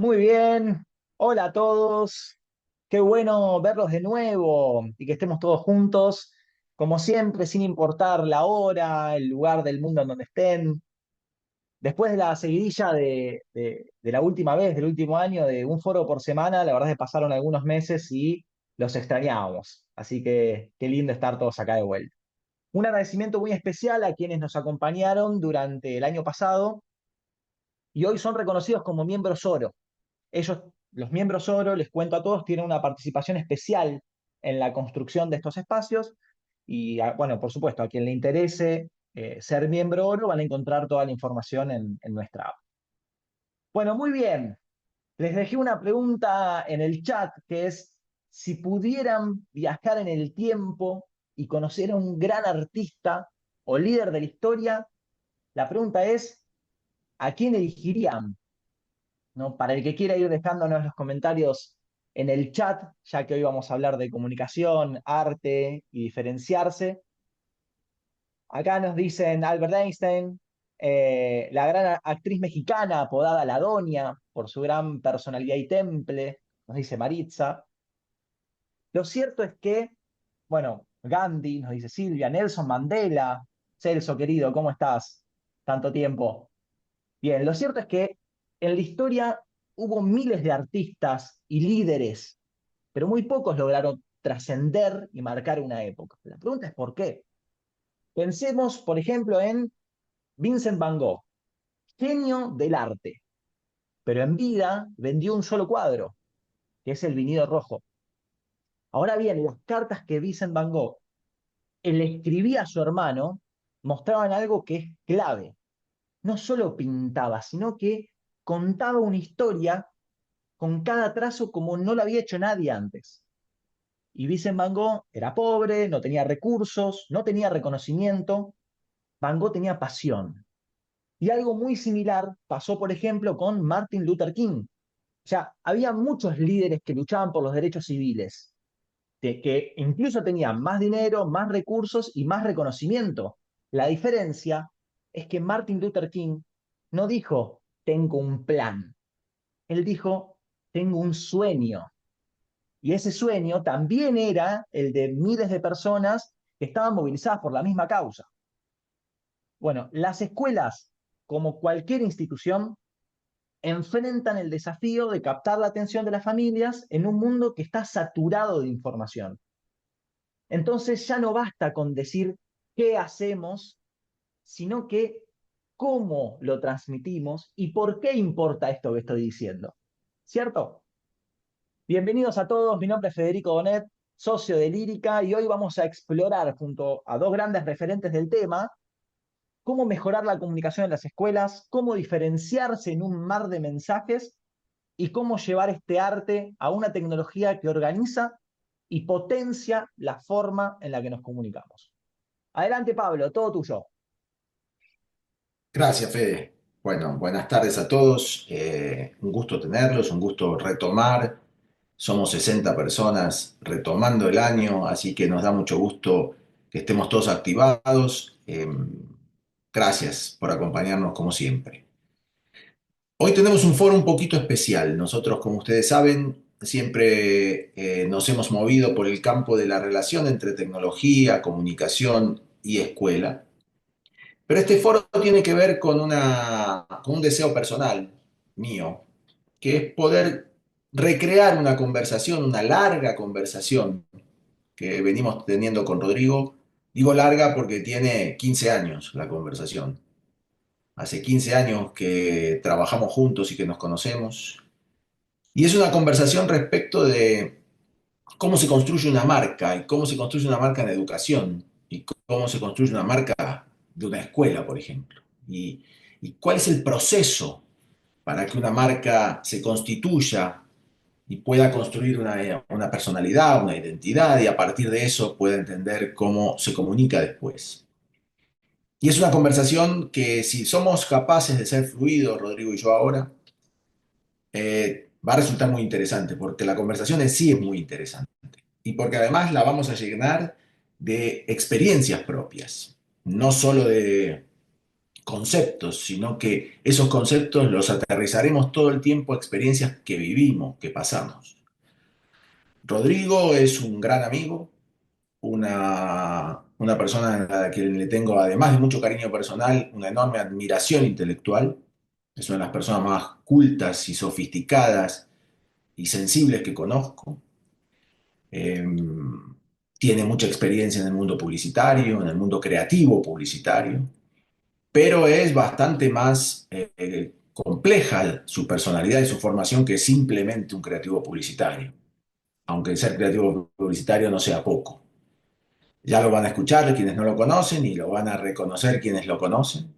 Muy bien, hola a todos, qué bueno verlos de nuevo y que estemos todos juntos, como siempre, sin importar la hora, el lugar del mundo en donde estén. Después de la seguidilla de la última vez, del último año, de un foro por semana, la verdad es que pasaron algunos meses y los extrañábamos. Así que qué lindo estar todos acá de vuelta. Un agradecimiento muy especial a quienes nos acompañaron durante el año pasado y hoy son reconocidos como miembros oro. Ellos, los miembros oro, les cuento a todos, tienen una participación especial en la construcción de estos espacios y, bueno, por supuesto, a quien le interese ser miembro oro van a encontrar toda la información en nuestra app. Bueno, muy bien. Les dejé una pregunta en el chat que es, si pudieran viajar en el tiempo y conocer a un gran artista o líder de la historia, la pregunta es, ¿a quién elegirían? ¿No? Para el que quiera ir dejándonos los comentarios en el chat, ya que hoy vamos a hablar de comunicación, arte y diferenciarse. Acá nos dicen Albert Einstein, la gran actriz mexicana apodada La Doña por su gran personalidad y temple, nos dice Maritza. Lo cierto es que, bueno, Gandhi, nos dice Silvia, Nelson Mandela, Celso querido, ¿cómo estás? Tanto tiempo. Bien, lo cierto es que en la historia hubo miles de artistas y líderes, pero muy pocos lograron trascender y marcar una época. La pregunta es ¿por qué? Pensemos, por ejemplo, en Vincent Van Gogh, genio del arte, pero en vida vendió un solo cuadro, que es El Vinido Rojo. Ahora bien, las cartas que Vincent Van Gogh le escribía a su hermano mostraban algo que es clave. No solo pintaba, sino que contaba una historia con cada trazo como no lo había hecho nadie antes. Y Vincent Van Gogh era pobre, no tenía recursos, no tenía reconocimiento. Van Gogh tenía pasión. Y algo muy similar pasó, por ejemplo, con Martin Luther King. O sea, había muchos líderes que luchaban por los derechos civiles, que incluso tenían más dinero, más recursos y más reconocimiento. La diferencia es que Martin Luther King no dijo, tengo un plan. Él dijo, tengo un sueño. Y ese sueño también era el de miles de personas que estaban movilizadas por la misma causa. Bueno, las escuelas, como cualquier institución, enfrentan el desafío de captar la atención de las familias en un mundo que está saturado de información. Entonces ya no basta con decir qué hacemos, sino que cómo lo transmitimos y por qué importa esto que estoy diciendo. ¿Cierto? Bienvenidos a todos, mi nombre es Federico Donet, socio de Lírica, y hoy vamos a explorar junto a dos grandes referentes del tema cómo mejorar la comunicación en las escuelas, cómo diferenciarse en un mar de mensajes y cómo llevar este arte a una tecnología que organiza y potencia la forma en la que nos comunicamos. Adelante, Pablo, todo tuyo. Gracias, Fede. Bueno, buenas tardes a todos. Un gusto tenerlos, un gusto retomar. Somos 60 personas retomando el año, así que nos da mucho gusto que estemos todos activados. Gracias por acompañarnos como siempre. Hoy tenemos un foro un poquito especial. Nosotros, como ustedes saben, siempre nos hemos movido por el campo de la relación entre tecnología, comunicación y escuela. Pero este foro tiene que ver con un deseo personal mío, que es poder recrear una conversación, una larga conversación que venimos teniendo con Rodrigo. Digo larga porque tiene 15 años la conversación. Hace 15 años que trabajamos juntos y que nos conocemos. Y es una conversación respecto de cómo se construye una marca y cómo se construye una marca en educación y cómo se construye una marca de una escuela, por ejemplo. Y cuál es el proceso para que una marca se constituya y pueda construir una personalidad, una identidad y a partir de eso pueda entender cómo se comunica después. Y es una conversación que si somos capaces de ser fluidos, Rodrigo y yo ahora, va a resultar muy interesante porque la conversación en sí es muy interesante y porque además la vamos a llenar de experiencias propias, no solo de conceptos, sino que esos conceptos los aterrizaremos todo el tiempo a experiencias que vivimos, que pasamos. Rodrigo es un gran amigo, una persona a la que le tengo, además de mucho cariño personal, una enorme admiración intelectual. Es una de las personas más cultas y sofisticadas y sensibles que conozco. Eh, Tiene mucha experiencia en el mundo publicitario, en el mundo creativo publicitario, pero es bastante más compleja su personalidad y su formación que simplemente un creativo publicitario, aunque ser creativo publicitario no sea poco. Ya lo van a escuchar quienes no lo conocen y lo van a reconocer quienes lo conocen.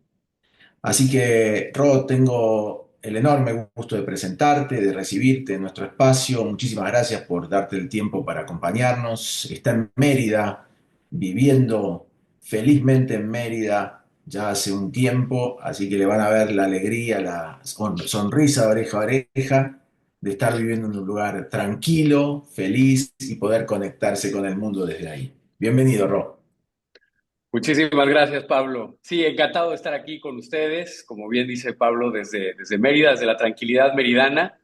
Así que, Rod, tengo el enorme gusto de presentarte, de recibirte en nuestro espacio. Muchísimas gracias por darte el tiempo para acompañarnos. Está en Mérida, viviendo felizmente en Mérida ya hace un tiempo, así que le van a ver la alegría, la sonrisa de oreja a oreja de estar viviendo en un lugar tranquilo, feliz y poder conectarse con el mundo desde ahí. Bienvenido, Rod. Muchísimas gracias, Pablo. Sí, encantado de estar aquí con ustedes, como bien dice Pablo, desde Mérida, desde la tranquilidad meridana.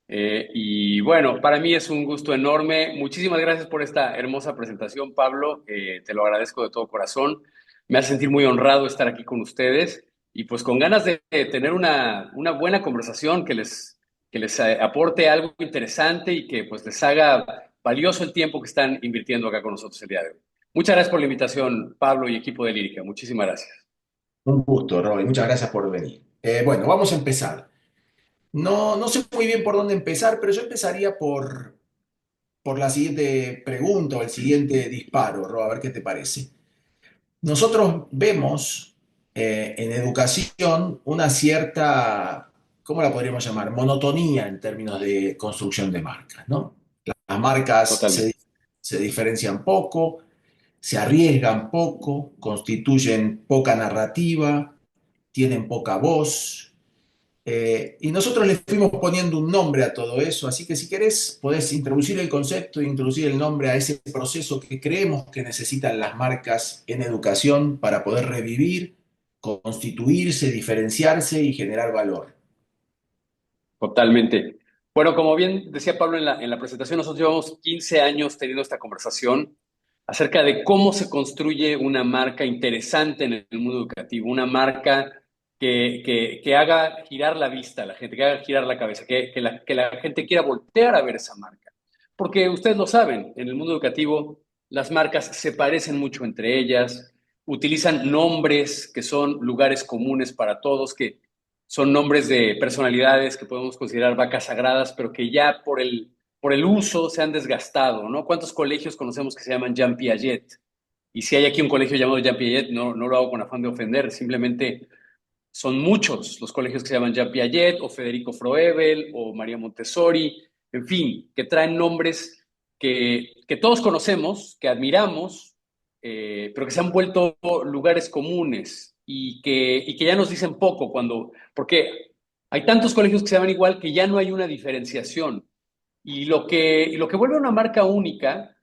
Y bueno, para mí es un gusto enorme. Muchísimas gracias por esta hermosa presentación, Pablo. Te lo agradezco de todo corazón. Me hace sentir muy honrado estar aquí con ustedes y pues con ganas de tener una buena conversación que les aporte algo interesante y que pues les haga valioso el tiempo que están invirtiendo acá con nosotros el día de hoy. Muchas gracias por la invitación, Pablo y equipo de Lírica. Muchísimas gracias. Un gusto, Roy. Muchas gracias por venir. Bueno, vamos a empezar. No sé muy bien por dónde empezar, pero yo empezaría por la siguiente pregunta o el siguiente disparo, Ro, a ver qué te parece. Nosotros vemos en educación una cierta, ¿cómo la podríamos llamar? Monotonía en términos de construcción de marcas, ¿no? Las marcas Totalmente. se diferencian poco, se arriesgan poco, constituyen poca narrativa, tienen poca voz, y nosotros le fuimos poniendo un nombre a todo eso, así que si querés podés introducir el concepto e introducir el nombre a ese proceso que creemos que necesitan las marcas en educación para poder revivir, constituirse, diferenciarse y generar valor. Totalmente. Bueno, como bien decía Pablo en la presentación, nosotros llevamos 15 años teniendo esta conversación acerca de cómo se construye una marca interesante en el mundo educativo, una marca que haga girar la vista a la gente, que haga girar la cabeza, que la gente quiera voltear a ver esa marca. Porque ustedes lo saben, en el mundo educativo las marcas se parecen mucho entre ellas, utilizan nombres que son lugares comunes para todos, que son nombres de personalidades que podemos considerar vacas sagradas, pero que ya por el uso se han desgastado, ¿no? ¿Cuántos colegios conocemos que se llaman Jean Piaget? Y si hay aquí un colegio llamado Jean Piaget, no lo hago con afán de ofender, simplemente son muchos los colegios que se llaman Jean Piaget, o Federico Froebel, o María Montessori, en fin, que traen nombres que todos conocemos, que admiramos, pero que se han vuelto lugares comunes y que ya nos dicen poco porque hay tantos colegios que se llaman igual que ya no hay una diferenciación. Y lo que vuelve una marca única,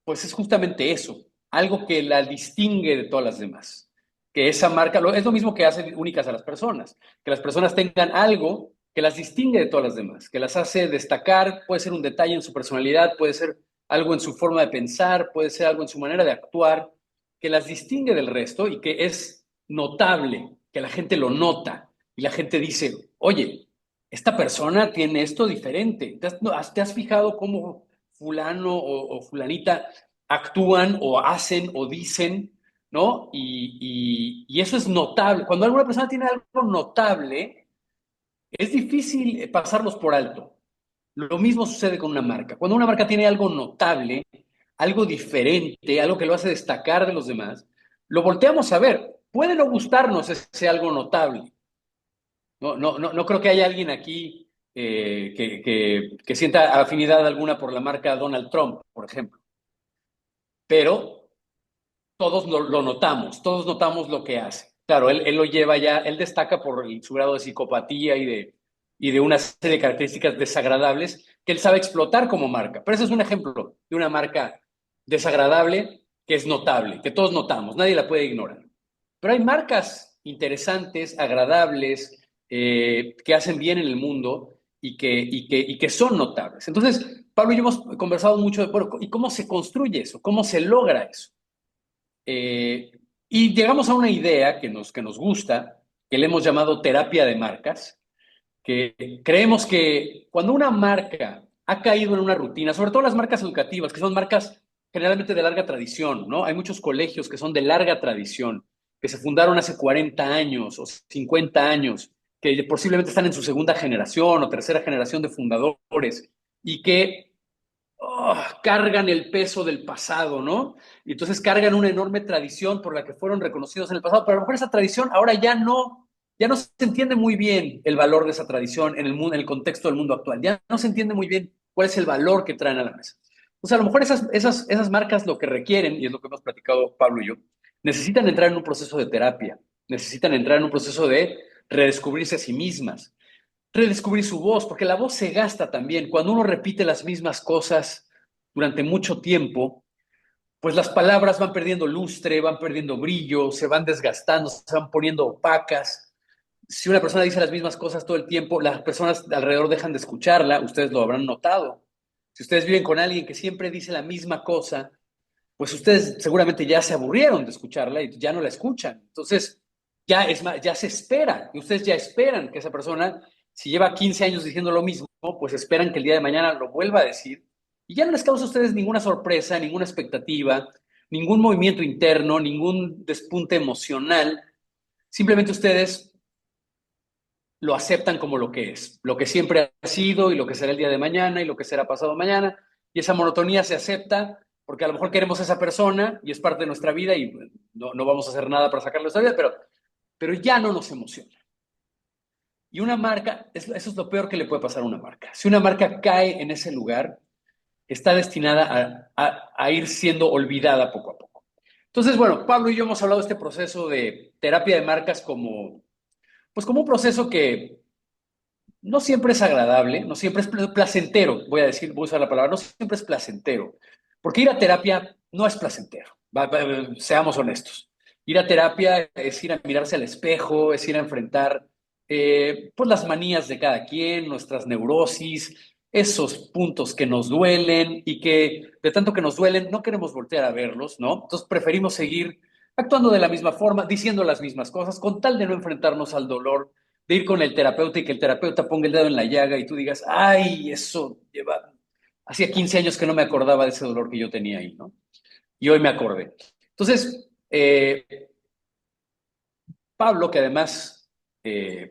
pues es justamente eso, algo que la distingue de todas las demás. Que esa marca es lo mismo que hace únicas a las personas, que las personas tengan algo que las distingue de todas las demás, que las hace destacar, puede ser un detalle en su personalidad, puede ser algo en su forma de pensar, puede ser algo en su manera de actuar, que las distingue del resto y que es notable, que la gente lo nota y la gente dice, oye, esta persona tiene esto diferente. ¿Te has fijado cómo fulano o fulanita actúan o hacen o dicen, ¿no? Y eso es notable. Cuando alguna persona tiene algo notable, es difícil pasarlos por alto. Lo mismo sucede con una marca. Cuando una marca tiene algo notable, algo diferente, algo que lo hace destacar de los demás, lo volteamos a ver. Puede no gustarnos ese algo notable. No creo que haya alguien aquí que sienta afinidad alguna por la marca Donald Trump, por ejemplo. Pero todos lo notamos, todos notamos lo que hace. Claro, él lo lleva ya, él destaca por su grado de psicopatía y de una serie de características desagradables que él sabe explotar como marca. Pero ese es un ejemplo de una marca desagradable que es notable, que todos notamos, nadie la puede ignorar. Pero hay marcas interesantes, agradables, que hacen bien en el mundo y que son notables. Entonces, Pablo y yo hemos conversado mucho de, bueno, ¿y cómo se construye eso? ¿Cómo se logra eso? Eh, y llegamos a una idea que nos gusta, que le hemos llamado terapia de marcas, que creemos que cuando una marca ha caído en una rutina, sobre todo las marcas educativas, que son marcas generalmente de larga tradición, ¿no? Hay muchos colegios que son de larga tradición, que se fundaron hace 40 años o 50 años, que posiblemente están en su segunda generación o tercera generación de fundadores y que cargan el peso del pasado, ¿no? Y entonces cargan una enorme tradición por la que fueron reconocidos en el pasado, pero a lo mejor esa tradición ahora ya no se entiende muy bien el valor de esa tradición en el mundo, en el contexto del mundo actual. Ya no se entiende muy bien cuál es el valor que traen a la mesa. O sea, a lo mejor esas marcas lo que requieren, y es lo que hemos platicado Pablo y yo, necesitan entrar en un proceso de terapia, necesitan entrar en un proceso de redescubrirse a sí mismas, redescubrir su voz, porque la voz se gasta también. Cuando uno repite las mismas cosas durante mucho tiempo, pues las palabras van perdiendo lustre, van perdiendo brillo, se van desgastando, se van poniendo opacas. Si una persona dice las mismas cosas todo el tiempo, las personas alrededor dejan de escucharla, ustedes lo habrán notado. Si ustedes viven con alguien que siempre dice la misma cosa, pues ustedes seguramente ya se aburrieron de escucharla y ya no la escuchan. Entonces, ya se espera, y ustedes ya esperan que esa persona, si lleva 15 años diciendo lo mismo, pues esperan que el día de mañana lo vuelva a decir, y ya no les causa a ustedes ninguna sorpresa, ninguna expectativa, ningún movimiento interno, ningún despunte emocional, simplemente ustedes lo aceptan como lo que es, lo que siempre ha sido y lo que será el día de mañana y lo que será pasado mañana, y esa monotonía se acepta porque a lo mejor queremos a esa persona y es parte de nuestra vida y no vamos a hacer nada para sacarlo de nuestra vida, pero ya no nos emociona. Y una marca, eso es lo peor que le puede pasar a una marca. Si una marca cae en ese lugar, está destinada a ir siendo olvidada poco a poco. Entonces, bueno, Pablo y yo hemos hablado de este proceso de terapia de marcas pues como un proceso que no siempre es agradable, no siempre es placentero, voy a usar la palabra, no siempre es placentero, porque ir a terapia no es placentero, seamos honestos. Ir a terapia es ir a mirarse al espejo, es ir a enfrentar pues las manías de cada quien, nuestras neurosis, esos puntos que nos duelen y que de tanto que nos duelen no queremos voltear a verlos, ¿no? Entonces preferimos seguir actuando de la misma forma, diciendo las mismas cosas, con tal de no enfrentarnos al dolor de ir con el terapeuta y que el terapeuta ponga el dedo en la llaga y tú digas, ay, eso lleva, hacía 15 años que no me acordaba de ese dolor que yo tenía ahí, ¿no? Y hoy me acordé. Entonces, Pablo, que además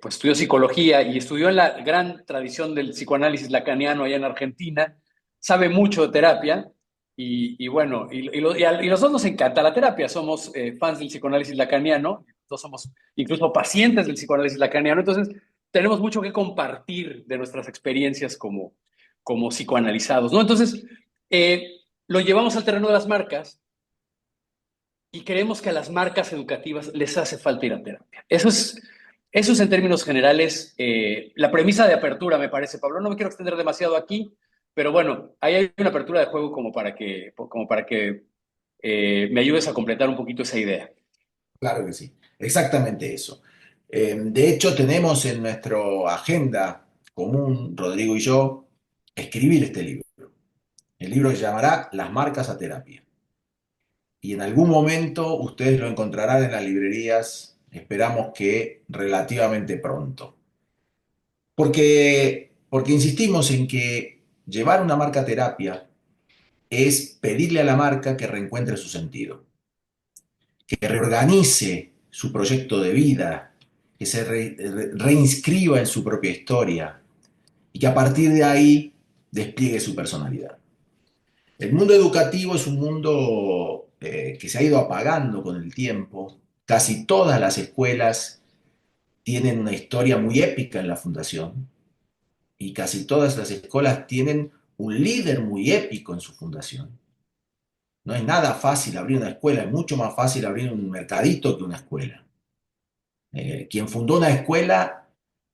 pues estudió psicología y estudió en la gran tradición del psicoanálisis lacaniano allá en Argentina, sabe mucho de terapia y bueno, y los dos nos encanta la terapia, somos fans del psicoanálisis lacaniano, todos somos incluso pacientes del psicoanálisis lacaniano, entonces tenemos mucho que compartir de nuestras experiencias como psicoanalizados, ¿no? Entonces, lo llevamos al terreno de las marcas y creemos que a las marcas educativas les hace falta ir a terapia. Eso es en términos generales la premisa de apertura, me parece, Pablo. No me quiero extender demasiado aquí, pero bueno, ahí hay una apertura de juego como para que me ayudes a completar un poquito esa idea. Claro que sí, exactamente eso. De hecho, tenemos en nuestra agenda común, Rodrigo y yo, escribir este libro. El libro se llamará Las marcas a terapia. Y en algún momento ustedes lo encontrarán en las librerías, esperamos que relativamente pronto. Porque insistimos en que llevar una marca a terapia es pedirle a la marca que reencuentre su sentido, que reorganice su proyecto de vida, que se reinscriba en su propia historia y que a partir de ahí despliegue su personalidad. El mundo educativo es un mundo que se ha ido apagando con el tiempo. Casi todas las escuelas tienen una historia muy épica en la fundación y casi todas las escuelas tienen un líder muy épico en su fundación. No es nada fácil abrir una escuela, es mucho más fácil abrir un mercadito que una escuela. Quien fundó una escuela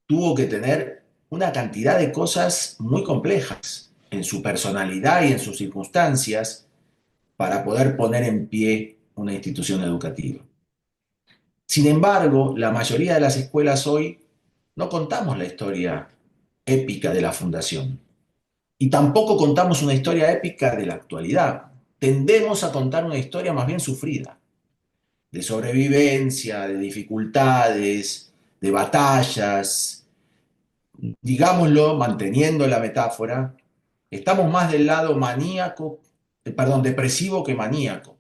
tuvo que tener una cantidad de cosas muy complejas en su personalidad y en sus circunstancias para poder poner en pie una institución educativa. Sin embargo, la mayoría de las escuelas hoy no contamos la historia épica de la fundación y tampoco contamos una historia épica de la actualidad. Tendemos a contar una historia más bien sufrida, de sobrevivencia, de dificultades, de batallas. Digámoslo, manteniendo la metáfora, estamos más del lado maníaco, perdón, depresivo que maníaco.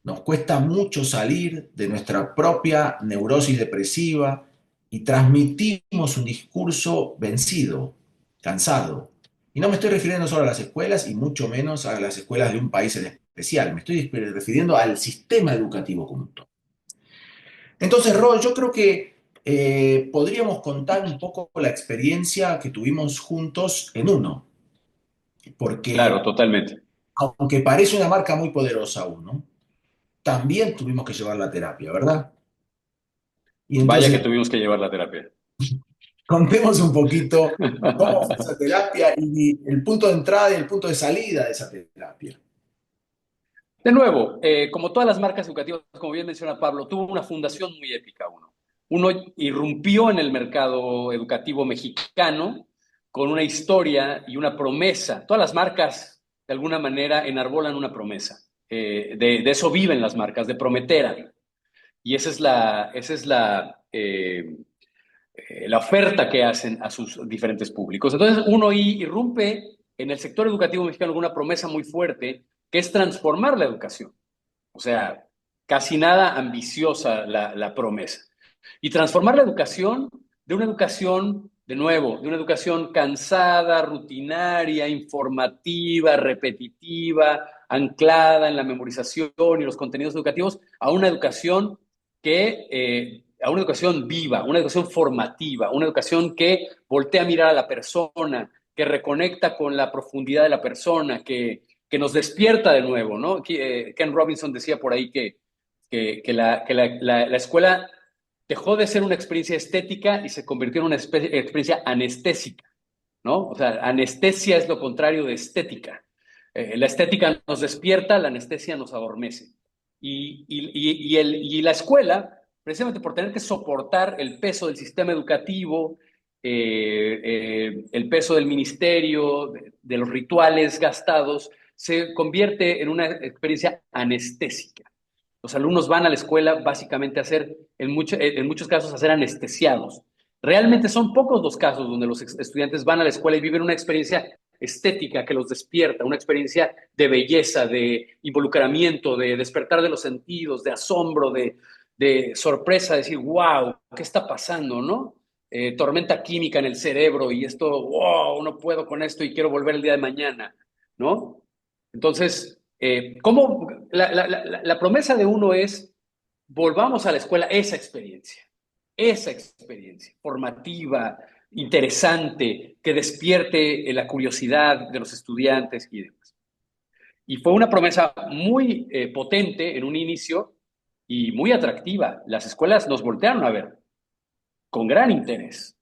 Nos cuesta mucho salir de nuestra propia neurosis depresiva y transmitimos un discurso vencido, cansado. Y no me estoy refiriendo solo a las escuelas y mucho menos a las escuelas de un país en especial. Me estoy refiriendo al sistema educativo como un todo. Entonces, Rol, yo creo que podríamos contar un poco la experiencia que tuvimos juntos en uno, Claro, porque totalmente. aunque parece una marca muy poderosa uno, también tuvimos que llevar la terapia, ¿verdad? Y Vaya que entonces, tuvimos que llevar la terapia. contemos un poquito cómo fue esa terapia y el punto de entrada y el punto de salida de esa terapia. De nuevo, como todas las marcas educativas, como bien menciona Pablo, tuvo una fundación muy épica uno. Uno irrumpió en el mercado educativo mexicano con una historia y una promesa. Todas las marcas, de alguna manera, enarbolan una promesa. De eso viven las marcas, de prometer. Y esa es la oferta que hacen a sus diferentes públicos. Entonces, uno irrumpe en el sector educativo mexicano con una promesa muy fuerte, que es transformar la educación. O sea, casi nada ambiciosa la promesa. Y transformar la educación de una educación, de nuevo, de una educación cansada, rutinaria, informativa, repetitiva, anclada en la memorización y los contenidos educativos, a una educación a una educación viva, una educación formativa, una educación que voltea a mirar a la persona, que reconecta con la profundidad de la persona, que nos despierta de nuevo, ¿no? Ken Robinson decía por ahí que la escuela dejó de ser una experiencia estética y se convirtió en una experiencia anestésica, ¿no? O sea, anestesia es lo contrario de estética. La estética nos despierta, la anestesia nos adormece. Y la escuela, precisamente por tener que soportar el peso del sistema educativo, el peso del ministerio, de los rituales gastados, se convierte en una experiencia anestésica. Los alumnos van a la escuela básicamente a ser, en muchos casos, a ser anestesiados. Realmente son pocos los casos donde los estudiantes van a la escuela y viven una experiencia estética que los despierta, una experiencia de belleza, de involucramiento, de despertar de los sentidos, de asombro, de sorpresa, de decir, wow, ¿qué está pasando, no? Tormenta química en el cerebro y esto, wow, no puedo con esto y quiero volver el día de mañana, ¿no? Entonces, ¿cómo? La promesa de uno es, volvamos a la escuela esa experiencia formativa, interesante, que despierte la curiosidad de los estudiantes y demás. Y fue una promesa muy potente en un inicio y muy atractiva. Las escuelas nos voltearon a ver con gran interés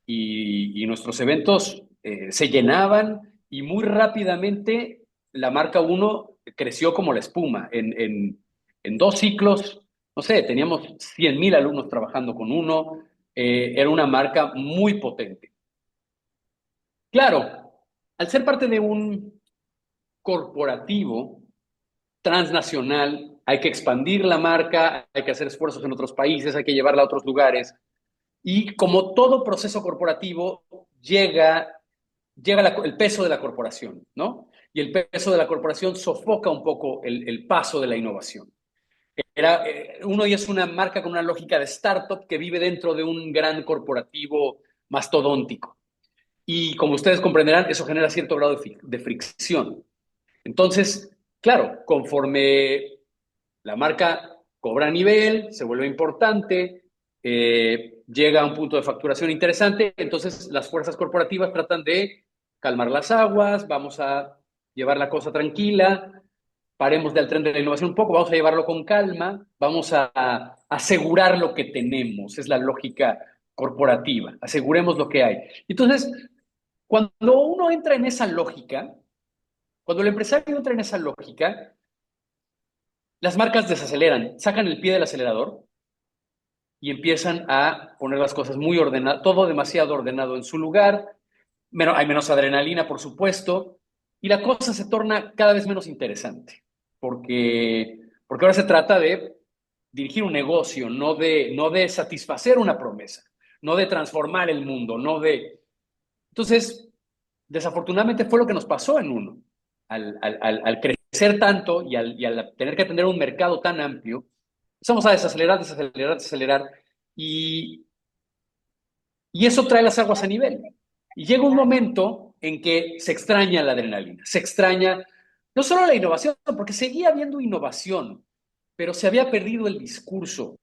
y nuestros eventos se llenaban y muy rápidamente la marca uno creció como la espuma. En 2 ciclos, no sé, teníamos 100,000 alumnos trabajando con uno, era una marca muy potente. Claro, al ser parte de un corporativo transnacional, hay que expandir la marca, hay que hacer esfuerzos en otros países, hay que llevarla a otros lugares. Y como todo proceso corporativo, llega el peso de la corporación, ¿no? Y el peso de la corporación sofoca un poco el paso de la innovación. Uno y es una marca con una lógica de startup que vive dentro de un gran corporativo mastodóntico. Y como ustedes comprenderán, eso genera cierto grado de fricción. Entonces, claro, conforme la marca cobra nivel, se vuelve importante, llega a un punto de facturación interesante, entonces las fuerzas corporativas tratan de calmar las aguas, vamos a llevar la cosa tranquila, paremos del tren de la innovación un poco, vamos a llevarlo con calma, vamos a asegurar lo que tenemos, es la lógica corporativa, aseguremos lo que hay. Entonces, cuando uno entra en esa lógica, cuando el empresario entra en esa lógica, las marcas desaceleran, sacan el pie del acelerador y empiezan a poner las cosas muy ordenadas, todo demasiado ordenado en su lugar, hay menos adrenalina, por supuesto, y la cosa se torna cada vez menos interesante, porque ahora se trata de dirigir un negocio, no de satisfacer una promesa, no de transformar el mundo, no de... Entonces, desafortunadamente fue lo que nos pasó en uno. Al crecer tanto y al tener que atender un mercado tan amplio, empezamos a desacelerar, desacelerar, desacelerar, y, y eso trae las aguas a nivel. Y llega un momento en que se extraña la adrenalina, se extraña no solo la innovación, porque seguía habiendo innovación, pero se había perdido el discurso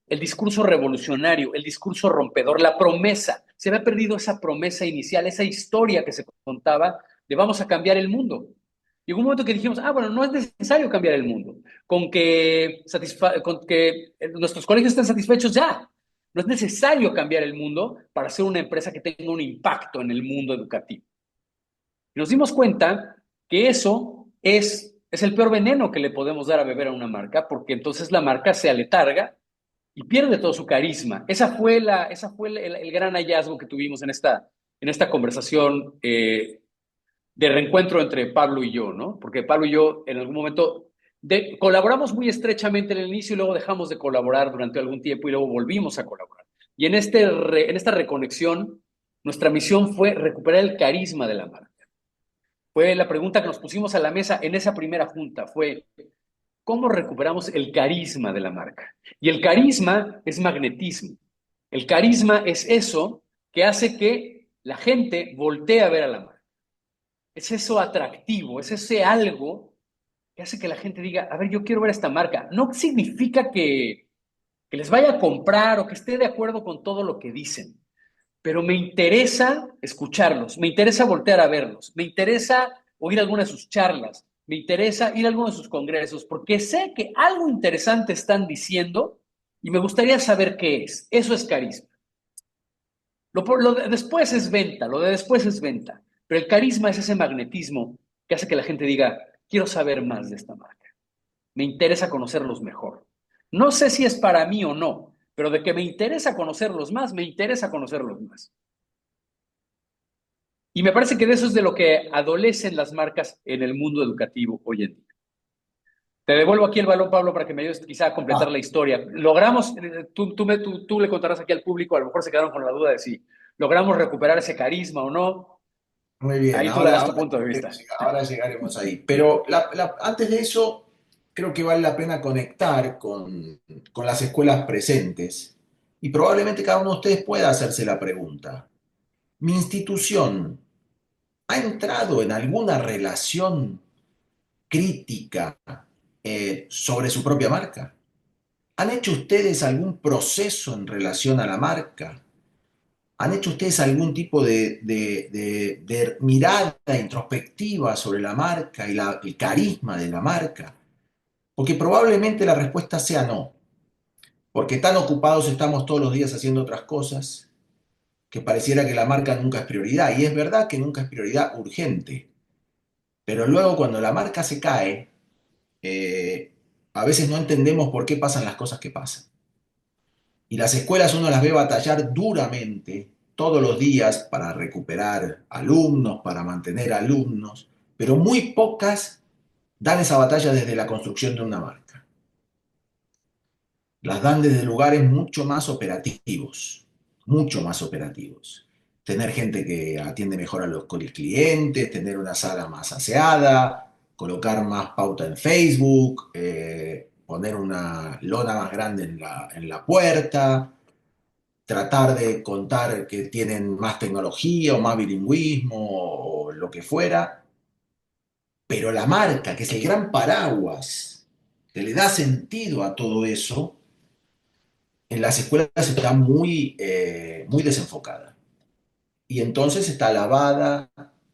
revolucionario, el discurso rompedor, la promesa. Se había perdido esa promesa inicial, esa historia que se contaba de vamos a cambiar el mundo. Llegó un momento que dijimos, bueno, no es necesario cambiar el mundo, con que nuestros colegios estén satisfechos ya. No es necesario cambiar el mundo para ser una empresa que tenga un impacto en el mundo educativo. Y nos dimos cuenta que eso es el peor veneno que le podemos dar a beber a una marca, porque entonces la marca se aletarga y pierde todo su carisma. Esa fue el gran hallazgo que tuvimos en esta conversación de reencuentro entre Pablo y yo, ¿no? Porque Pablo y yo en algún momento colaboramos muy estrechamente en el inicio y luego dejamos de colaborar durante algún tiempo y luego volvimos a colaborar. Y en esta reconexión, nuestra misión fue recuperar el carisma de la marca. Fue la pregunta que nos pusimos a la mesa en esa primera junta, fue, ¿cómo recuperamos el carisma de la marca? Y el carisma es magnetismo. El carisma es eso que hace que la gente voltee a ver a la marca. Es eso atractivo, es ese algo que hace que la gente diga, a ver, yo quiero ver esta marca. No significa que les vaya a comprar o que esté de acuerdo con todo lo que dicen, pero me interesa escucharlos, me interesa voltear a verlos, me interesa oír algunas de sus charlas, me interesa ir a algunos de sus congresos, porque sé que algo interesante están diciendo y me gustaría saber qué es. Eso es carisma. Lo de después es venta, lo de después es venta, pero el carisma es ese magnetismo que hace que la gente diga, quiero saber más de esta marca, me interesa conocerlos mejor. No sé si es para mí o no, pero de que me interesa conocerlos más, me interesa conocerlos más. Y me parece que de eso es de lo que adolecen las marcas en el mundo educativo hoy en día. Te devuelvo aquí el balón, Pablo, para que me ayudes quizá a completar Ah, la historia. Logramos, tú le contarás aquí al público, a lo mejor se quedaron con la duda de si logramos recuperar ese carisma o no. muy bien, Ahí tú ahora, darás tu ahora, punto de vista. ahora llegaremos ahí. Pero antes de eso, creo que vale la pena conectar con las escuelas presentes y probablemente cada uno de ustedes pueda hacerse la pregunta. ¿Mi institución ha entrado en alguna relación crítica sobre su propia marca? ¿Han hecho ustedes algún proceso en relación a la marca? ¿Han hecho ustedes algún tipo de mirada introspectiva sobre la marca y el carisma de la marca? Porque probablemente la respuesta sea no, porque tan ocupados estamos todos los días haciendo otras cosas que pareciera que la marca nunca es prioridad. Y es verdad que nunca es prioridad urgente, pero luego cuando la marca se cae, a veces no entendemos por qué pasan las cosas que pasan. Y las escuelas uno las ve batallar duramente todos los días para recuperar alumnos, para mantener alumnos, pero muy pocas dan esa batalla desde la construcción de una marca. Las dan desde lugares mucho más operativos, mucho más operativos. Tener gente que atiende mejor a los clientes, tener una sala más aseada, colocar más pauta en Facebook, poner una lona más grande en la puerta, tratar de contar que tienen más tecnología o más bilingüismo o lo que fuera, pero la marca, que es el gran paraguas que le da sentido a todo eso, en las escuelas está muy desenfocada. Y entonces está lavada,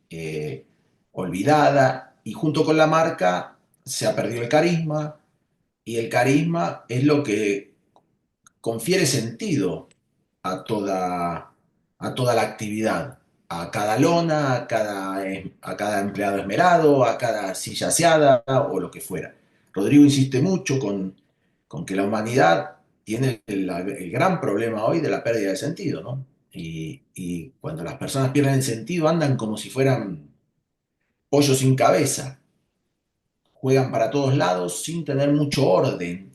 eh, olvidada, y junto con la marca se ha perdido el carisma, y el carisma es lo que confiere sentido a toda la actividad, a cada lona, a cada empleado esmerado, a cada silla aseada o lo que fuera. Rodrigo insiste mucho con que la humanidad tiene el gran problema hoy de la pérdida de sentido, ¿no? Y cuando las personas pierden el sentido andan como si fueran pollos sin cabeza, juegan para todos lados sin tener mucho orden,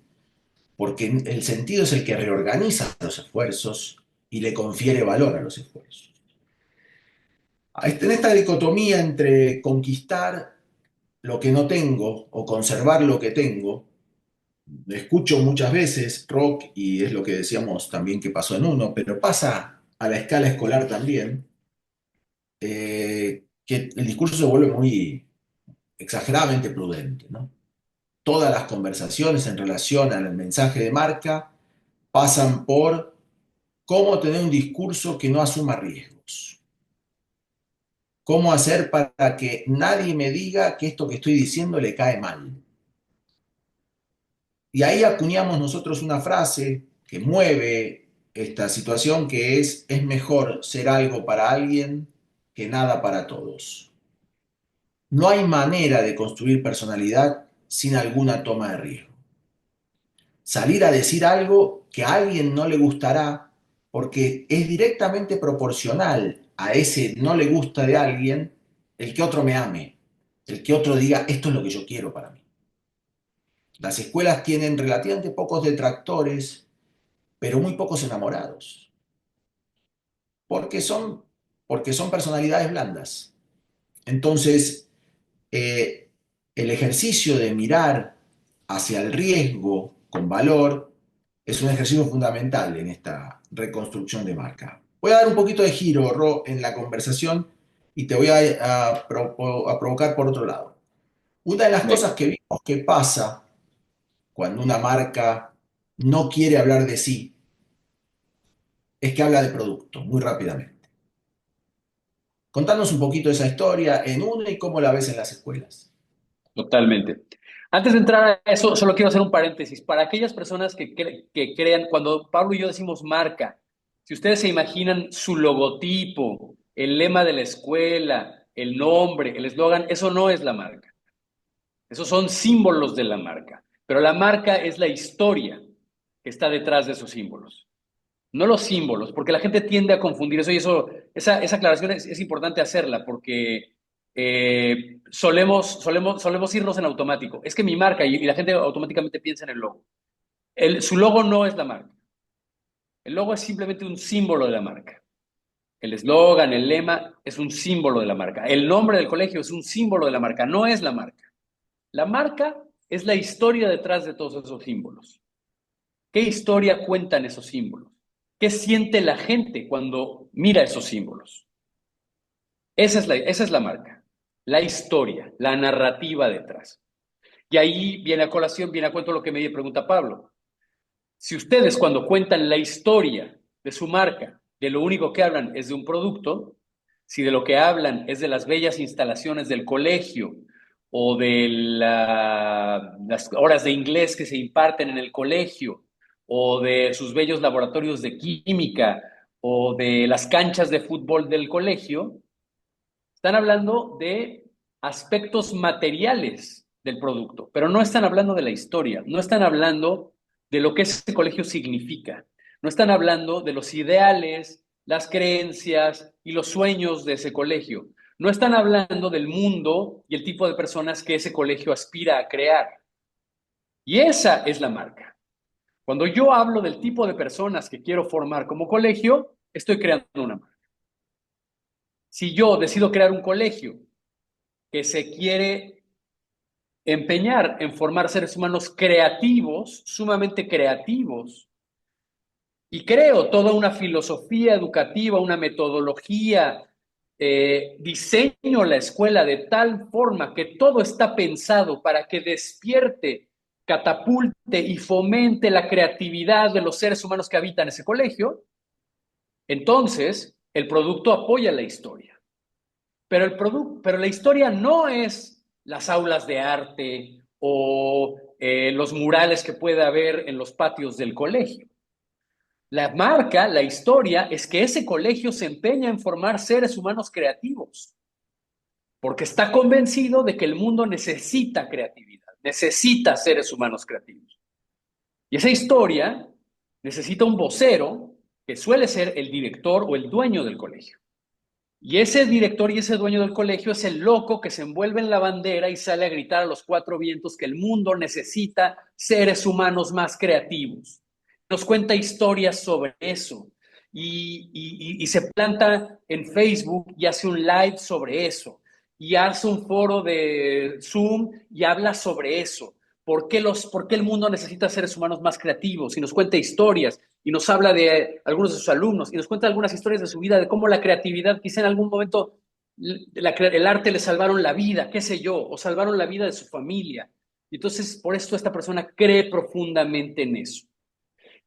porque el sentido es el que reorganiza los esfuerzos y le confiere valor a los esfuerzos. En esta dicotomía entre conquistar lo que no tengo o conservar lo que tengo, escucho muchas veces rock y es lo que decíamos también que pasó en uno, pero pasa a la escala escolar también, que el discurso se vuelve muy exageradamente prudente, ¿no? Todas las conversaciones en relación al mensaje de marca pasan por cómo tener un discurso que no asuma riesgos. Cómo hacer para que nadie me diga que esto que estoy diciendo le cae mal. Y ahí acuñamos nosotros una frase que mueve esta situación que es mejor ser algo para alguien que nada para todos. No hay manera de construir personalidad sin alguna toma de riesgo. Salir a decir algo que a alguien no le gustará porque es directamente proporcional a ese no le gusta de alguien el que otro me ame, el que otro diga esto es lo que yo quiero para mí. Las escuelas tienen relativamente pocos detractores, pero muy pocos enamorados, porque son, porque son personalidades blandas. Entonces, eh, el ejercicio de mirar hacia el riesgo con valor es un ejercicio fundamental en esta reconstrucción de marca. Voy a dar un poquito de giro, Ro, en la conversación y te voy a provocar por otro lado. Una de las cosas Venga. que vimos que pasa cuando una marca no quiere hablar de sí es que habla de producto muy rápidamente. Contanos un poquito de esa historia en una y cómo la ves en las escuelas. Totalmente. Antes de entrar a eso, solo quiero hacer un paréntesis. Para aquellas personas que crean, cuando Pablo y yo decimos marca, si ustedes se imaginan su logotipo, el lema de la escuela, el nombre, el eslogan, eso no es la marca. Esos son símbolos de la marca. Pero la marca es la historia que está detrás de esos símbolos. No los símbolos, porque la gente tiende a confundir eso y esa aclaración es importante hacerla porque solemos irnos en automático. Es que mi marca, y la gente automáticamente piensa en el logo. Su logo no es la marca. El logo es simplemente un símbolo de la marca. El eslogan, el lema es un símbolo de la marca. El nombre del colegio es un símbolo de la marca, no es la marca. La marca es la historia detrás de todos esos símbolos. ¿Qué historia cuentan esos símbolos? ¿Qué siente la gente cuando mira esos símbolos? Esa es la marca, la historia, la narrativa detrás. Y ahí viene a colación, viene a cuento lo que me pregunta Pablo. Si ustedes cuando cuentan la historia de su marca, de lo único que hablan es de un producto, si de lo que hablan es de las bellas instalaciones del colegio o de las horas de inglés que se imparten en el colegio o de sus bellos laboratorios de química o de las canchas de fútbol del colegio, están hablando de aspectos materiales del producto, pero no están hablando de la historia, no están hablando de lo que ese colegio significa, no están hablando de los ideales, las creencias y los sueños de ese colegio, no están hablando del mundo y el tipo de personas que ese colegio aspira a crear. Y esa es la marca. Cuando yo hablo del tipo de personas que quiero formar como colegio, estoy creando una marca. Si yo decido crear un colegio que se quiere empeñar en formar seres humanos creativos, sumamente creativos, y creo toda una filosofía educativa, una metodología, diseño la escuela de tal forma que todo está pensado para que despierte, catapulte y fomente la creatividad de los seres humanos que habitan ese colegio, entonces el producto apoya la historia. Pero la historia no es las aulas de arte o los murales que puede haber en los patios del colegio. La marca, la historia, es que ese colegio se empeña en formar seres humanos creativos, porque está convencido de que el mundo necesita creatividad, necesita seres humanos creativos. Y esa historia necesita un vocero que suele ser el director o el dueño del colegio. Y ese director y ese dueño del colegio es el loco que se envuelve en la bandera y sale a gritar a los cuatro vientos que el mundo necesita seres humanos más creativos. Nos cuenta historias sobre eso y se planta en Facebook y hace un live sobre eso y hace un foro de Zoom y habla sobre eso. ¿Por qué el mundo necesita seres humanos más creativos? Y nos cuenta historias y nos habla de algunos de sus alumnos y nos cuenta algunas historias de su vida, de cómo la creatividad, quizá en algún momento el arte le salvaron la vida, qué sé yo, o salvaron la vida de su familia. Y entonces, por esto esta persona cree profundamente en eso.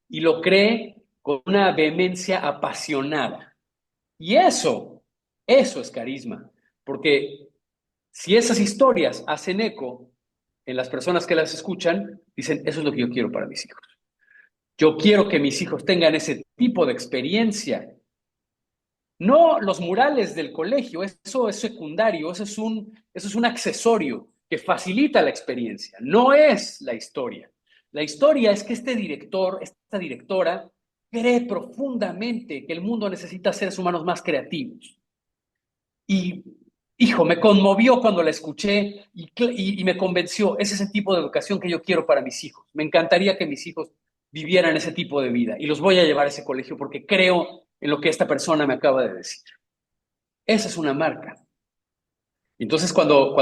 Y lo cree con una vehemencia apasionada. Y eso es carisma. Porque si esas historias hacen eco en las personas que las escuchan, dicen, eso es lo que yo quiero para mis hijos. Yo quiero que mis hijos tengan ese tipo de experiencia. No los murales del colegio, eso es secundario, eso es un accesorio que facilita la experiencia, no es la historia. La historia es que este director, esta directora, cree profundamente que el mundo necesita seres humanos más creativos. Y, hijo, me conmovió cuando la escuché y me convenció. Ese es el tipo de educación que yo quiero para mis hijos. Me encantaría que mis hijos vivieran ese tipo de vida y los voy a llevar a ese colegio porque creo en lo que esta persona me acaba de decir. Esa es una marca. Entonces, cuando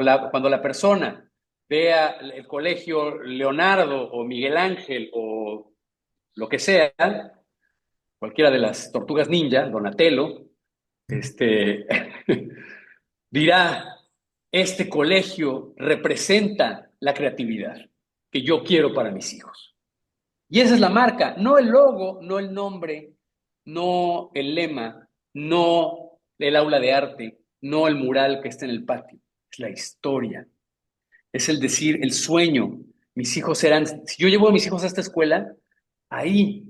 la persona vea el colegio Leonardo o Miguel Ángel o lo que sea, cualquiera de las tortugas ninja, Donatello, este, dirá, este colegio representa la creatividad que yo quiero para mis hijos. Y esa es la marca, no el logo, no el nombre, no el lema, no el aula de arte, no el mural que está en el patio. Es la historia, es el decir, el sueño. Mis hijos serán, si yo llevo a mis hijos a esta escuela, ahí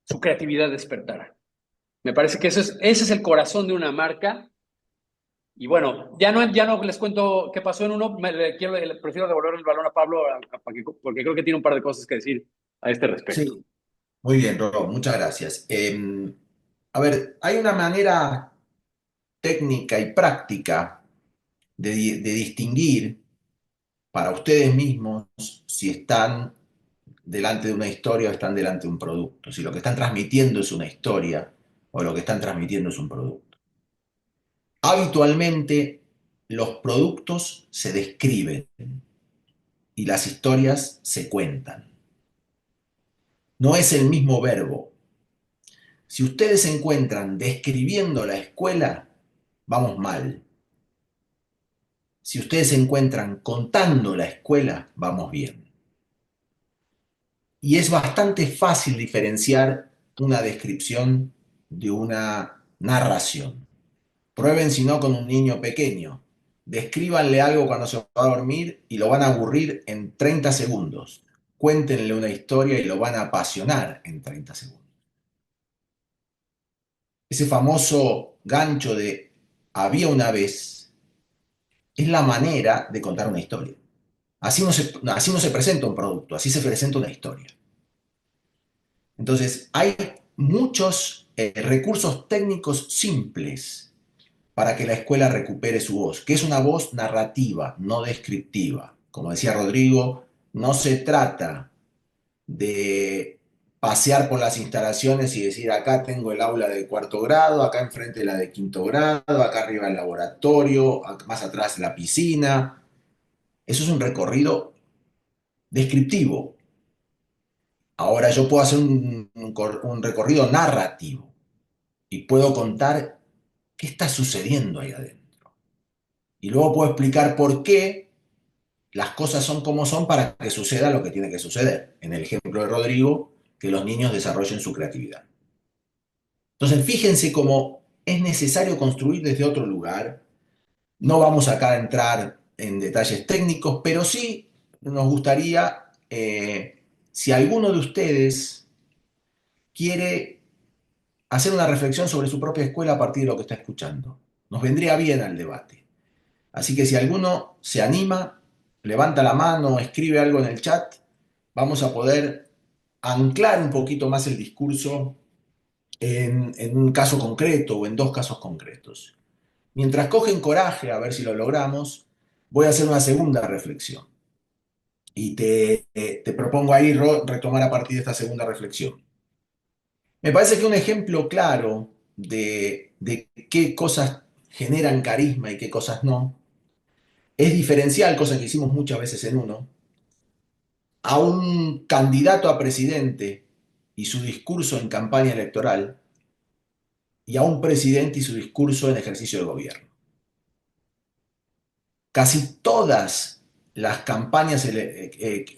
su creatividad despertará. Me parece que ese es el corazón de una marca. Y bueno, ya no les cuento qué pasó en uno, prefiero devolver el balón a Pablo porque creo que tiene un par de cosas que decir a este respecto. Sí, muy bien, Roro, muchas gracias. A ver, hay una manera técnica y práctica de distinguir para ustedes mismos si están delante de una historia o están delante de un producto, si lo que están transmitiendo es una historia o lo que están transmitiendo es un producto. Habitualmente los productos se describen y las historias se cuentan. No es el mismo verbo. Si ustedes se encuentran describiendo la escuela, vamos mal. Si ustedes se encuentran contando la escuela, vamos bien. Y es bastante fácil diferenciar una descripción de una narración. Prueben si no con un niño pequeño. Descríbanle algo cuando se va a dormir y lo van a aburrir en 30 segundos. Cuéntenle una historia y lo van a apasionar en 30 segundos. Ese famoso gancho de había una vez es la manera de contar una historia. Así no se presenta un producto, así se presenta una historia. Entonces, hay muchos recursos técnicos simples para que la escuela recupere su voz, que es una voz narrativa, no descriptiva. Como decía Rodrigo, no se trata de pasear por las instalaciones y decir, acá tengo el aula de cuarto grado, acá enfrente la de quinto grado, acá arriba el laboratorio, más atrás la piscina. Eso es un recorrido descriptivo. Ahora yo puedo hacer un recorrido narrativo y puedo contar qué está sucediendo ahí adentro. Y luego puedo explicar por qué las cosas son como son para que suceda lo que tiene que suceder. En el ejemplo de Rodrigo, que los niños desarrollen su creatividad. Entonces, fíjense cómo es necesario construir desde otro lugar. No vamos acá a entrar en detalles técnicos, pero sí nos gustaría, si alguno de ustedes quiere hacer una reflexión sobre su propia escuela a partir de lo que está escuchando. Nos vendría bien al debate. Así que si alguno se anima, levanta la mano, escribe algo en el chat, vamos a poder anclar un poquito más el discurso en un caso concreto o en dos casos concretos. Mientras cogen coraje, a ver si lo logramos, voy a hacer una segunda reflexión. Y te propongo ahí retomar a partir de esta segunda reflexión. Me parece que un ejemplo claro de qué cosas generan carisma y qué cosas no, es diferenciar, cosa que hicimos muchas veces en uno, a un candidato a presidente y su discurso en campaña electoral y a un presidente y su discurso en ejercicio de gobierno. Casi todas las campañas,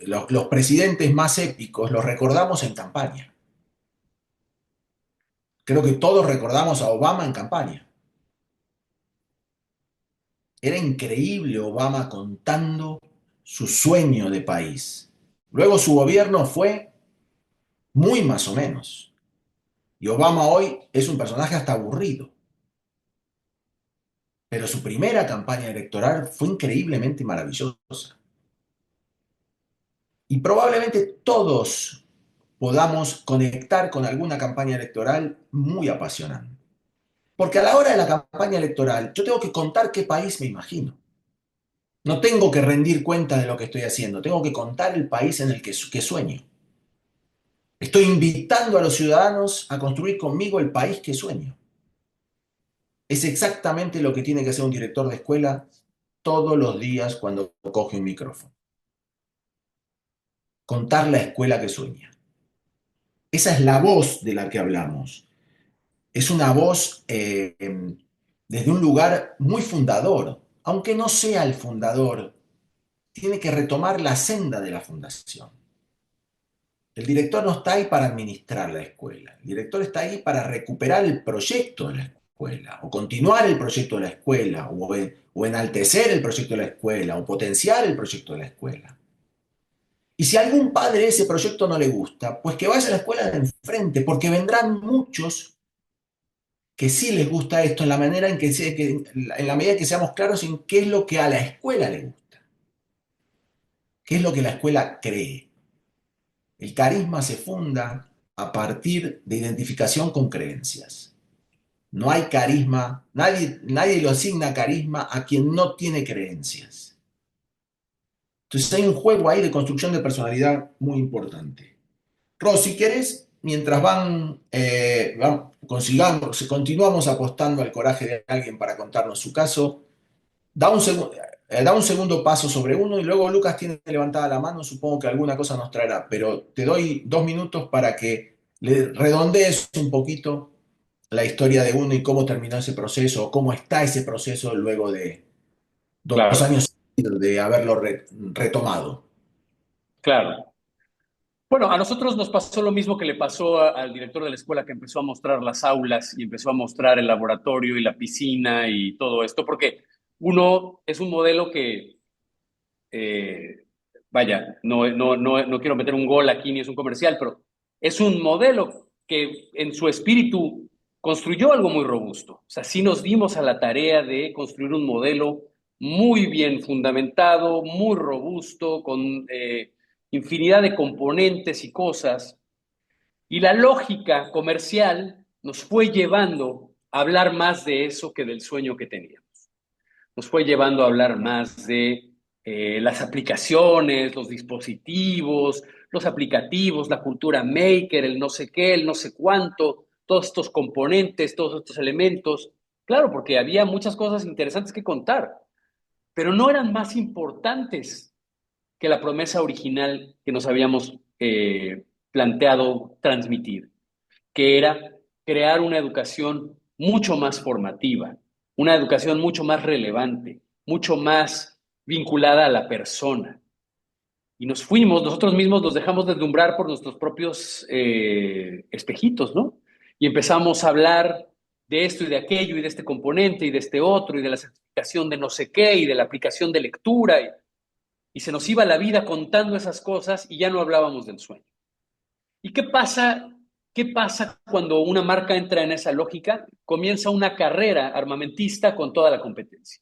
los presidentes más épicos los recordamos en campaña. Creo que todos recordamos a Obama en campaña. Era increíble Obama contando su sueño de país. Luego su gobierno fue muy más o menos. Y Obama hoy es un personaje hasta aburrido. Pero su primera campaña electoral fue increíblemente maravillosa. Y probablemente todos podamos conectar con alguna campaña electoral muy apasionante. Porque a la hora de la campaña electoral yo tengo que contar qué país me imagino. No tengo que rendir cuenta de lo que estoy haciendo, tengo que contar el país en el que sueño. Estoy invitando a los ciudadanos a construir conmigo el país que sueño. Es exactamente lo que tiene que hacer un director de escuela todos los días cuando coge un micrófono. Contar la escuela que sueña. Esa es la voz de la que hablamos. Es una voz desde un lugar muy fundador. Aunque no sea el fundador, tiene que retomar la senda de la fundación. El director no está ahí para administrar la escuela. El director está ahí para recuperar el proyecto de la escuela, o continuar el proyecto de la escuela, o enaltecer el proyecto de la escuela, o potenciar el proyecto de la escuela. Y si a algún padre ese proyecto no le gusta, pues que vaya a la escuela de enfrente, porque vendrán muchos que sí les gusta esto en la manera en la medida que seamos claros en qué es lo que a la escuela le gusta, qué es lo que la escuela cree. El carisma se funda a partir de identificación con creencias. No hay carisma, nadie lo asigna carisma a quien no tiene creencias. Entonces hay un juego ahí de construcción de personalidad muy importante. Ros, si querés, mientras continuamos apostando al coraje de alguien para contarnos su caso, da un segundo paso sobre uno y luego Lucas tiene levantada la mano, supongo que alguna cosa nos traerá, pero te doy 2 minutos para que le redondees un poquito la historia de uno y cómo terminó ese proceso, o cómo está ese proceso luego de 2 años Claro, de haberlo retomado. claro. Bueno, a nosotros nos pasó lo mismo que le pasó al director de la escuela que empezó a mostrar las aulas y empezó a mostrar el laboratorio y la piscina y todo esto, porque uno es un modelo que, eh, vaya, no quiero meter un gol aquí ni es un comercial, pero es un modelo que en su espíritu construyó algo muy robusto. O sea, sí nos dimos a la tarea de construir un modelo muy bien fundamentado, muy robusto, con infinidad de componentes y cosas. Y la lógica comercial nos fue llevando a hablar más de eso que del sueño que teníamos. Nos fue llevando a hablar más de las aplicaciones, los dispositivos, los aplicativos, la cultura maker, el no sé qué, el no sé cuánto, todos estos componentes, todos estos elementos. Claro, porque había muchas cosas interesantes que contar, pero no eran más importantes que la promesa original que nos habíamos planteado transmitir, que era crear una educación mucho más formativa, una educación mucho más relevante, mucho más vinculada a la persona. Y nos fuimos, nosotros mismos nos dejamos deslumbrar por nuestros propios espejitos, ¿no? Y empezamos a hablar de esto y de aquello y de este componente y de este otro y de la certificación de no sé qué y de la aplicación de lectura y se nos iba la vida contando esas cosas y ya no hablábamos del sueño. ¿Y qué pasa? ¿Qué pasa cuando una marca entra en esa lógica? Comienza una carrera armamentista con toda la competencia.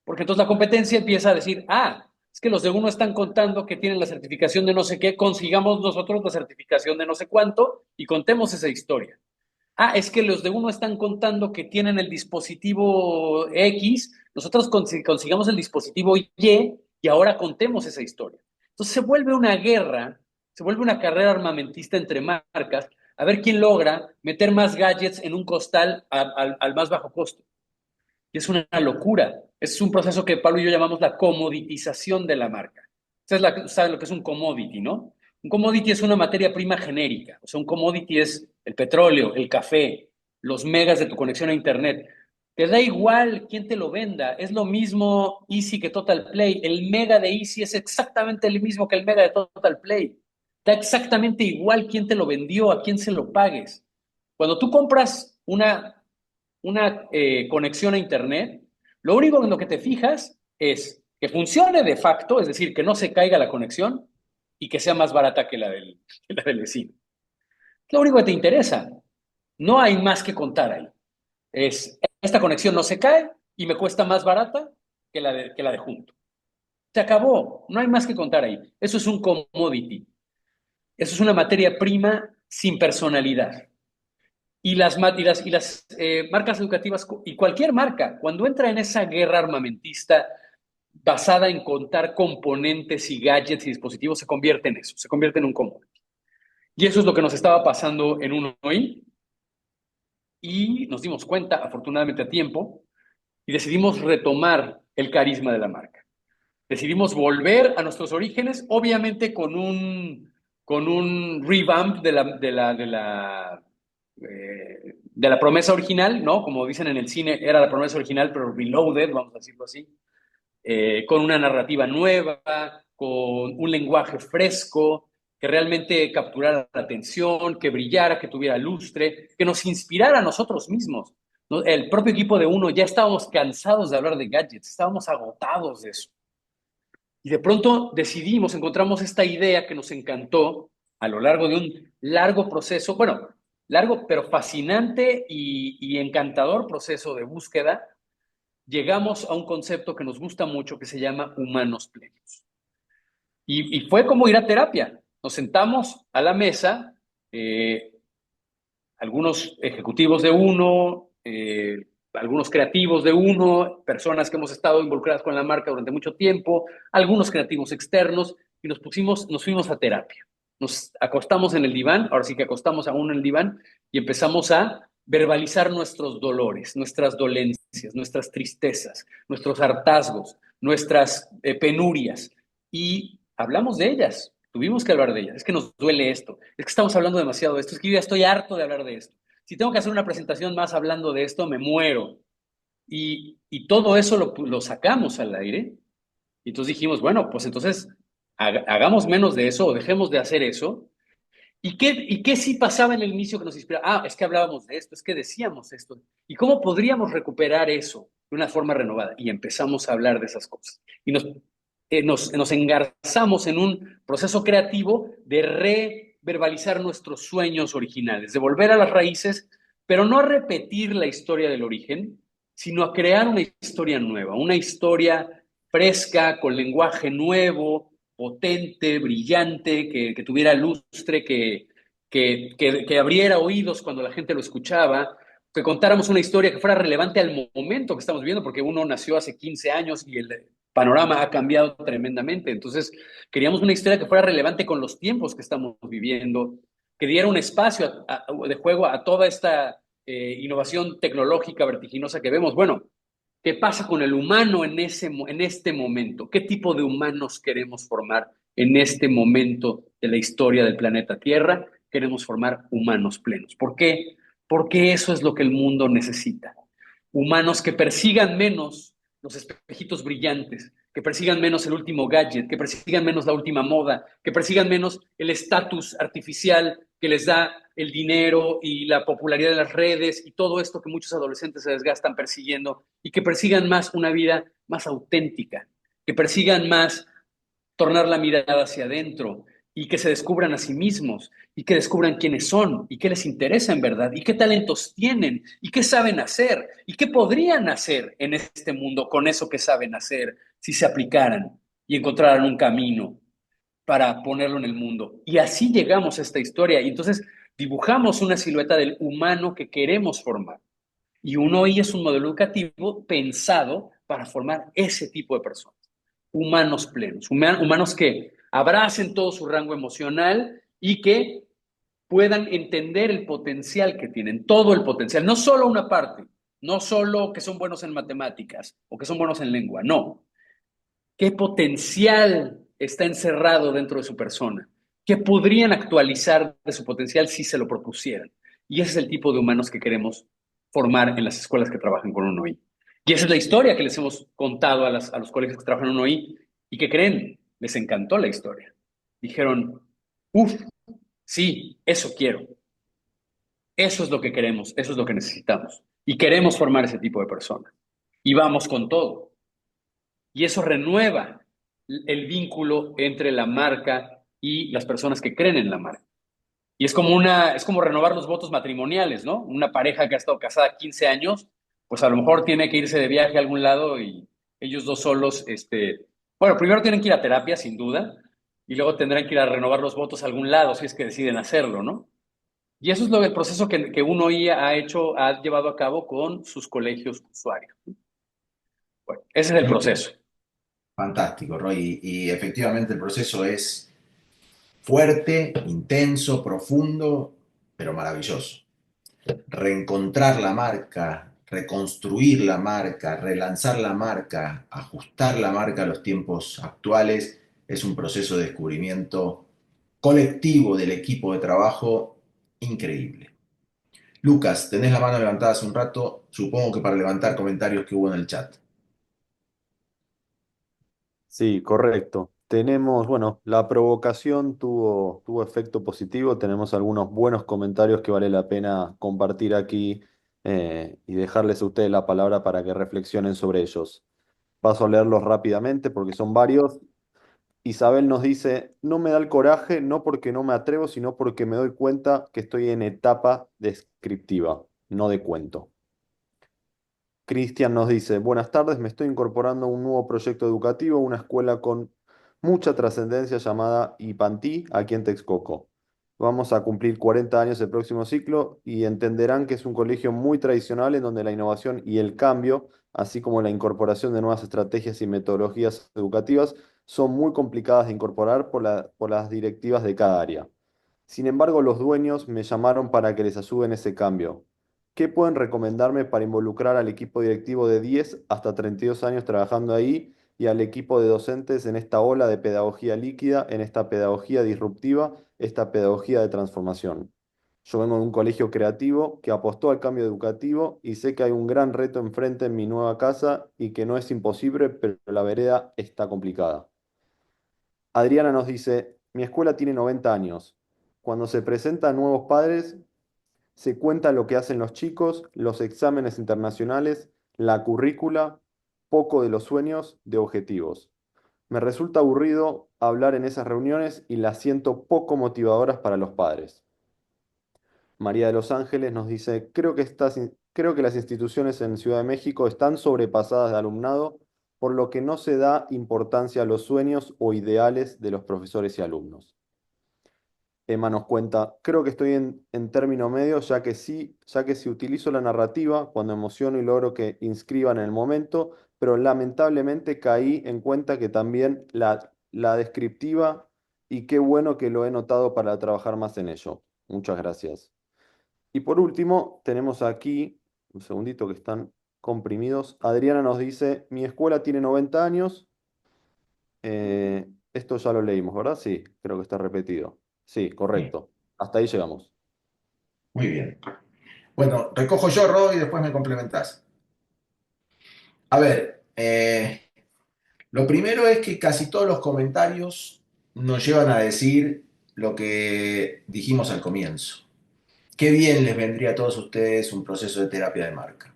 Porque entonces la competencia empieza a decir, ah, es que los de uno están contando que tienen la certificación de no sé qué, consigamos nosotros la certificación de no sé cuánto y contemos esa historia. Ah, es que los de uno están contando que tienen el dispositivo X, nosotros consigamos el dispositivo Y y ahora contemos esa historia. Entonces se vuelve una guerra, se vuelve una carrera armamentista entre marcas, a ver quién logra meter más gadgets en un costal al más bajo costo. Y es una locura. Es un proceso que Pablo y yo llamamos la comoditización de la marca. Ustedes saben lo que es un commodity, ¿no? Un commodity es una materia prima genérica. O sea, un commodity es el petróleo, el café, los megas de tu conexión a Internet. Te da igual quién te lo venda. Es lo mismo Easy que Total Play. El mega de Easy es exactamente el mismo que el mega de Total Play. Da exactamente igual quién te lo vendió, a quién se lo pagues. Cuando tú compras una conexión a Internet, lo único en lo que te fijas es que funcione de facto, es decir, que no se caiga la conexión y que sea más barata que la del vecino. Es lo único que te interesa. No hay más que contar ahí. Esta conexión no se cae y me cuesta más barata que la de junto. Se acabó. No hay más que contar ahí. Eso es un commodity. Eso es una materia prima sin personalidad. Y las marcas educativas y cualquier marca, cuando entra en esa guerra armamentista basada en contar componentes y gadgets y dispositivos, se convierte en eso, se convierte en un común. Y eso es lo que nos estaba pasando en uno hoy y nos dimos cuenta, afortunadamente a tiempo, y decidimos retomar el carisma de la marca. Decidimos volver a nuestros orígenes, obviamente con un revamp de la promesa original, ¿no? Como dicen en el cine, era la promesa original, pero reloaded, vamos a decirlo así, con una narrativa nueva, con un lenguaje fresco, que realmente capturara la atención, que brillara, que tuviera lustre, que nos inspirara a nosotros mismos. ¿No? El propio equipo de uno ya estábamos cansados de hablar de gadgets, estábamos agotados de eso. Y de pronto encontramos esta idea que nos encantó a lo largo de un largo proceso, bueno, largo pero fascinante y encantador proceso de búsqueda. Llegamos a un concepto que nos gusta mucho que se llama humanos plenos. Y fue como ir a terapia. Nos sentamos a la mesa, algunos ejecutivos de uno, algunos creativos de uno, personas que hemos estado involucradas con la marca durante mucho tiempo, algunos creativos externos, y nos fuimos a terapia. Nos acostamos en el diván, ahora sí que acostamos a uno en el diván, y empezamos a verbalizar nuestros dolores, nuestras dolencias, nuestras tristezas, nuestros hartazgos, nuestras penurias, y hablamos de ellas. Tuvimos que hablar de ellas. Es que nos duele esto. Es que estamos hablando demasiado de esto. Es que yo ya estoy harto de hablar de esto. Si tengo que hacer una presentación más hablando de esto, me muero. Y todo eso lo sacamos al aire. Y entonces dijimos, bueno, pues entonces hagamos menos de eso o dejemos de hacer eso. ¿Y qué sí pasaba en el inicio que nos inspiraba? Ah, es que hablábamos de esto, es que decíamos esto. ¿Y cómo podríamos recuperar eso de una forma renovada? Y empezamos a hablar de esas cosas. Y nos engarzamos en un proceso creativo de reverbalizar nuestros sueños originales, de volver a las raíces, pero no a repetir la historia del origen, sino a crear una historia nueva, una historia fresca, con lenguaje nuevo, potente, brillante, que tuviera lustre, que abriera oídos cuando la gente lo escuchaba, que contáramos una historia que fuera relevante al momento que estamos viviendo, porque uno nació hace 15 años y el panorama ha cambiado tremendamente. Entonces, queríamos una historia que fuera relevante con los tiempos que estamos viviendo, que diera un espacio de juego a toda esta innovación tecnológica vertiginosa que vemos. Bueno, ¿qué pasa con el humano en este momento? ¿Qué tipo de humanos queremos formar en este momento de la historia del planeta Tierra? Queremos formar humanos plenos. ¿Por qué? Porque eso es lo que el mundo necesita. Humanos que persigan menos los espejitos brillantes, que persigan menos el último gadget, que persigan menos la última moda, que persigan menos el estatus artificial que les da el dinero y la popularidad de las redes y todo esto que muchos adolescentes se desgastan persiguiendo, y que persigan más una vida más auténtica, que persigan más tornar la mirada hacia adentro y que se descubran a sí mismos y que descubran quiénes son y qué les interesa en verdad y qué talentos tienen y qué saben hacer y qué podrían hacer en este mundo con eso que saben hacer si se aplicaran. y encontraran un camino para ponerlo en el mundo. Y así llegamos a esta historia. Y entonces dibujamos una silueta del humano que queremos formar. Y uno hoy es un modelo educativo pensado para formar ese tipo de personas. Humanos plenos, humanos que abracen todo su rango emocional y que puedan entender el potencial que tienen, todo el potencial, no solo una parte, no solo que son buenos en matemáticas o que son buenos en lengua, no. ¿Qué potencial está encerrado dentro de su persona? ¿Qué podrían actualizar de su potencial si se lo propusieran? Y ese es el tipo de humanos que queremos formar en las escuelas que trabajan con un OI. Y esa es la historia que les hemos contado a los colegios que trabajan en un OI. ¿Y qué creen? Les encantó la historia. Dijeron, uff, sí, eso quiero. Eso es lo que queremos, eso es lo que necesitamos. Y queremos formar ese tipo de personas. Y vamos con todo. Y eso renueva el vínculo entre la marca y las personas que creen en la marca. Y es como renovar los votos matrimoniales, ¿no? Una pareja que ha estado casada 15 años, pues a lo mejor tiene que irse de viaje a algún lado y ellos dos solos, bueno, primero tienen que ir a terapia, sin duda, y luego tendrán que ir a renovar los votos a algún lado si es que deciden hacerlo, ¿no? Y eso es el proceso que uno hoy ha hecho, ha llevado a cabo con sus colegios usuarios. Bueno, ese es el proceso. Fantástico, Roy. Y efectivamente el proceso es fuerte, intenso, profundo, pero maravilloso. Reencontrar la marca, reconstruir la marca, relanzar la marca, ajustar la marca a los tiempos actuales, es un proceso de descubrimiento colectivo del equipo de trabajo increíble. Lucas, tenés la mano levantada hace un rato, supongo que para levantar comentarios que hubo en el chat. Sí, correcto. Tenemos, bueno, la provocación tuvo efecto positivo. Tenemos algunos buenos comentarios que vale la pena compartir aquí y dejarles a ustedes la palabra para que reflexionen sobre ellos. Paso a leerlos rápidamente porque son varios. Isabel nos dice, no me da el coraje, no porque no me atrevo, sino porque me doy cuenta que estoy en etapa descriptiva, no de cuento. Cristian nos dice, buenas tardes, me estoy incorporando a un nuevo proyecto educativo, una escuela con mucha trascendencia llamada IPANTí, aquí en Texcoco. Vamos a cumplir 40 años el próximo ciclo y entenderán que es un colegio muy tradicional en donde la innovación y el cambio, así como la incorporación de nuevas estrategias y metodologías educativas, son muy complicadas de incorporar por las directivas de cada área. Sin embargo, los dueños me llamaron para que les ayude en ese cambio. ¿Qué pueden recomendarme para involucrar al equipo directivo de 10 hasta 32 años trabajando ahí y al equipo de docentes en esta ola de pedagogía líquida, en esta pedagogía disruptiva, esta pedagogía de transformación? Yo vengo de un colegio creativo que apostó al cambio educativo y sé que hay un gran reto enfrente en mi nueva casa y que no es imposible, pero la vereda está complicada. Adriana nos dice, mi escuela tiene 90 años. Cuando se presentan nuevos padres, se cuenta lo que hacen los chicos, los exámenes internacionales, la currícula, poco de los sueños, de objetivos. Me resulta aburrido hablar en esas reuniones y las siento poco motivadoras para los padres. María de los Ángeles nos dice, creo que las instituciones en Ciudad de México están sobrepasadas de alumnado, por lo que no se da importancia a los sueños o ideales de los profesores y alumnos. Emma nos cuenta, creo que estoy en término medio, ya que si utilizo la narrativa, cuando emociono y logro que inscriban en el momento, pero lamentablemente caí en cuenta que también la descriptiva y qué bueno que lo he notado para trabajar más en ello. Muchas gracias. Y por último, tenemos aquí, un segundito que están comprimidos. Adriana nos dice, mi escuela tiene 90 años. Esto ya lo leímos, ¿verdad? Sí, creo que está repetido. Sí, Sí, correcto. Hasta ahí llegamos. muy bien. Bueno, recojo yo, Roy, y después me complementás. A ver, lo primero es que casi todos los comentarios nos llevan a decir lo que dijimos al comienzo. Qué bien les vendría a todos ustedes un proceso de terapia de marca.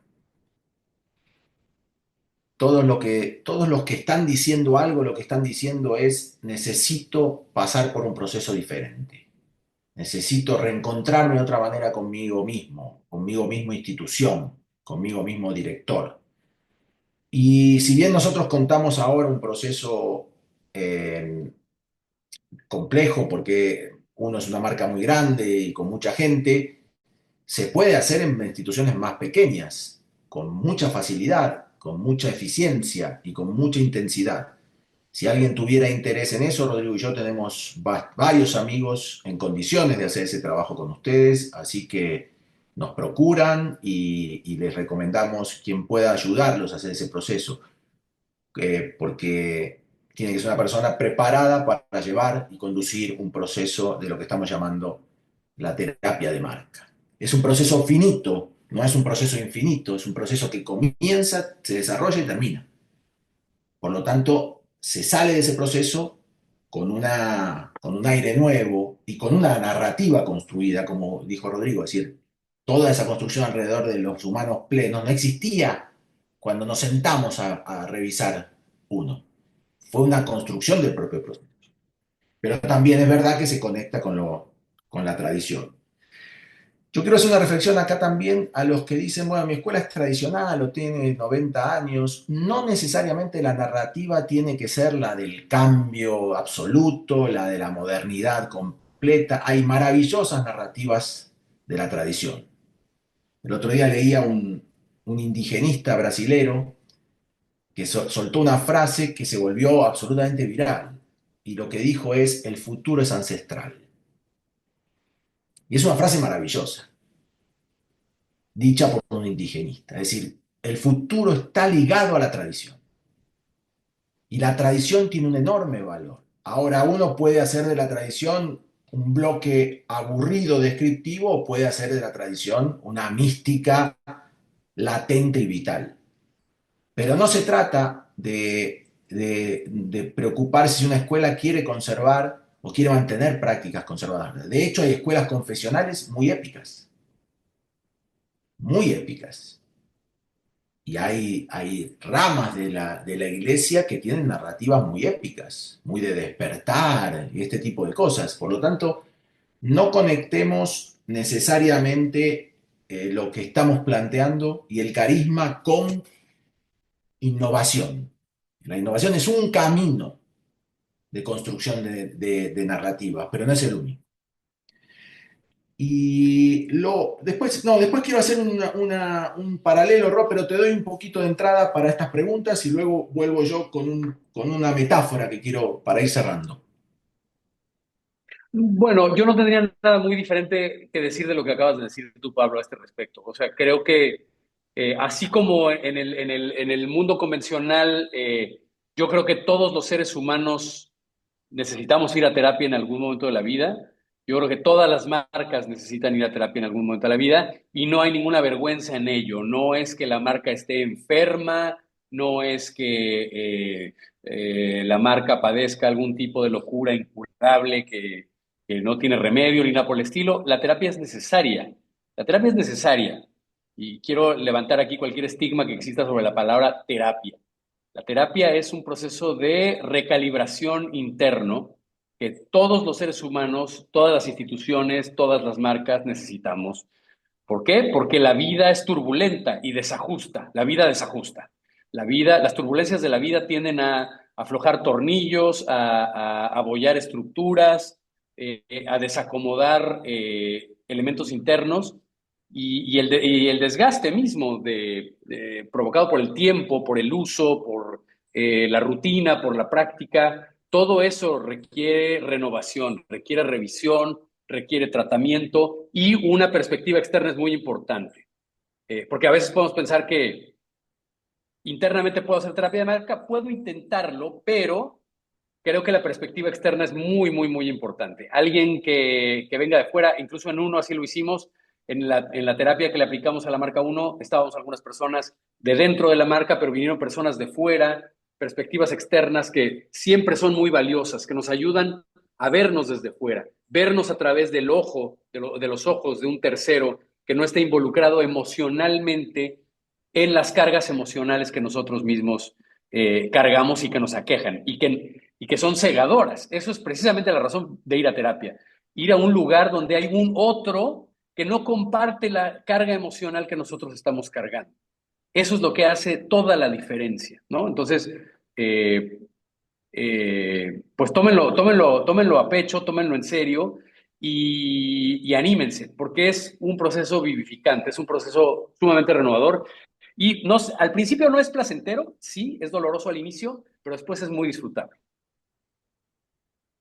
Todos los que están diciendo algo, lo que están diciendo es necesito pasar por un proceso diferente. Necesito reencontrarme de otra manera conmigo mismo institución, conmigo mismo director. Y si bien nosotros contamos ahora un proceso complejo porque uno es una marca muy grande y con mucha gente, se puede hacer en instituciones más pequeñas, con mucha facilidad, con mucha eficiencia y con mucha intensidad. Si alguien tuviera interés en eso, Rodrigo y yo tenemos varios amigos en condiciones de hacer ese trabajo con ustedes, así que nos procuran y les recomendamos quien pueda ayudarlos a hacer ese proceso, porque tiene que ser una persona preparada para llevar y conducir un proceso de lo que estamos llamando la terapia de marca. Es un proceso finito, no es un proceso infinito, es un proceso que comienza, se desarrolla y termina. Por lo tanto, se sale de ese proceso con un aire nuevo y con una narrativa construida, como dijo Rodrigo, es decir, toda esa construcción alrededor de los humanos plenos no existía cuando nos sentamos a revisar uno. Fue una construcción del propio proceso. Pero también es verdad que se conecta con la tradición. Yo quiero hacer una reflexión acá también a los que dicen, bueno, mi escuela es tradicional o tiene 90 años. No necesariamente la narrativa tiene que ser la del cambio absoluto, la de la modernidad completa. Hay maravillosas narrativas de la tradición. El otro día leía un indigenista brasilero que soltó una frase que se volvió absolutamente viral. Y lo que dijo es, el futuro es ancestral. Y es una frase maravillosa, dicha por un indigenista. Es decir, el futuro está ligado a la tradición. Y la tradición tiene un enorme valor. Ahora, uno puede hacer de la tradición un bloque aburrido, descriptivo, o puede hacer de la tradición una mística latente y vital. Pero no se trata de preocuparse si una escuela quiere conservar o quiere mantener prácticas conservadoras. De hecho, hay escuelas confesionales muy épicas. Y hay ramas de la iglesia que tienen narrativas muy épicas, muy de despertar y este tipo de cosas. Por lo tanto, no conectemos necesariamente lo que estamos planteando y el carisma con innovación. La innovación es un camino de construcción de narrativas, pero no es el único. Después, no, después quiero hacer un paralelo, Rob, pero te doy un poquito de entrada para estas preguntas y luego vuelvo yo con una metáfora que quiero para ir cerrando. Bueno, yo no tendría nada muy diferente que decir de lo que acabas de decir tú, Pablo, a este respecto. O sea, creo que así como en el mundo convencional, yo creo que todos los seres humanos necesitamos ir a terapia en algún momento de la vida. Yo creo que todas las marcas necesitan ir a terapia en algún momento de la vida y no hay ninguna vergüenza en ello. No es que la marca esté enferma, no es que la marca padezca algún tipo de locura incurable que no tiene remedio ni nada por el estilo. La terapia es necesaria. La terapia es necesaria. Y quiero levantar aquí cualquier estigma que exista sobre la palabra terapia. La terapia es un proceso de recalibración interno que todos los seres humanos, todas las instituciones, todas las marcas necesitamos. ¿Por qué? Porque la vida es turbulenta y desajusta. La vida desajusta. La vida, las turbulencias de la vida tienden a aflojar tornillos, a abollar estructuras, a desacomodar elementos internos y el desgaste mismo provocado por el tiempo, por el uso, por la rutina, por la práctica, todo eso requiere renovación, requiere revisión, requiere tratamiento y una perspectiva externa es muy importante. Porque a veces podemos pensar que internamente puedo hacer terapia de marca, puedo intentarlo, pero creo que la perspectiva externa es muy, muy, muy importante. Alguien que venga de fuera, incluso en uno así lo hicimos, en la terapia que le aplicamos a la marca uno, estábamos algunas personas de dentro de la marca, pero vinieron personas de fuera, perspectivas externas que siempre son muy valiosas, que nos ayudan a vernos desde fuera, vernos a través del ojo, de los ojos de un tercero que no esté involucrado emocionalmente en las cargas emocionales que nosotros mismos cargamos y que nos aquejan y que son cegadoras. Eso es precisamente la razón de ir a terapia. Ir a un lugar donde hay un otro que no comparte la carga emocional que nosotros estamos cargando. Eso es lo que hace toda la diferencia, ¿no? Entonces, eh, pues tómenlo a pecho, tómenlo en serio y anímense, porque es un proceso vivificante, es un proceso sumamente renovador. Y no, al principio no es placentero, sí, es doloroso al inicio, pero después es muy disfrutable.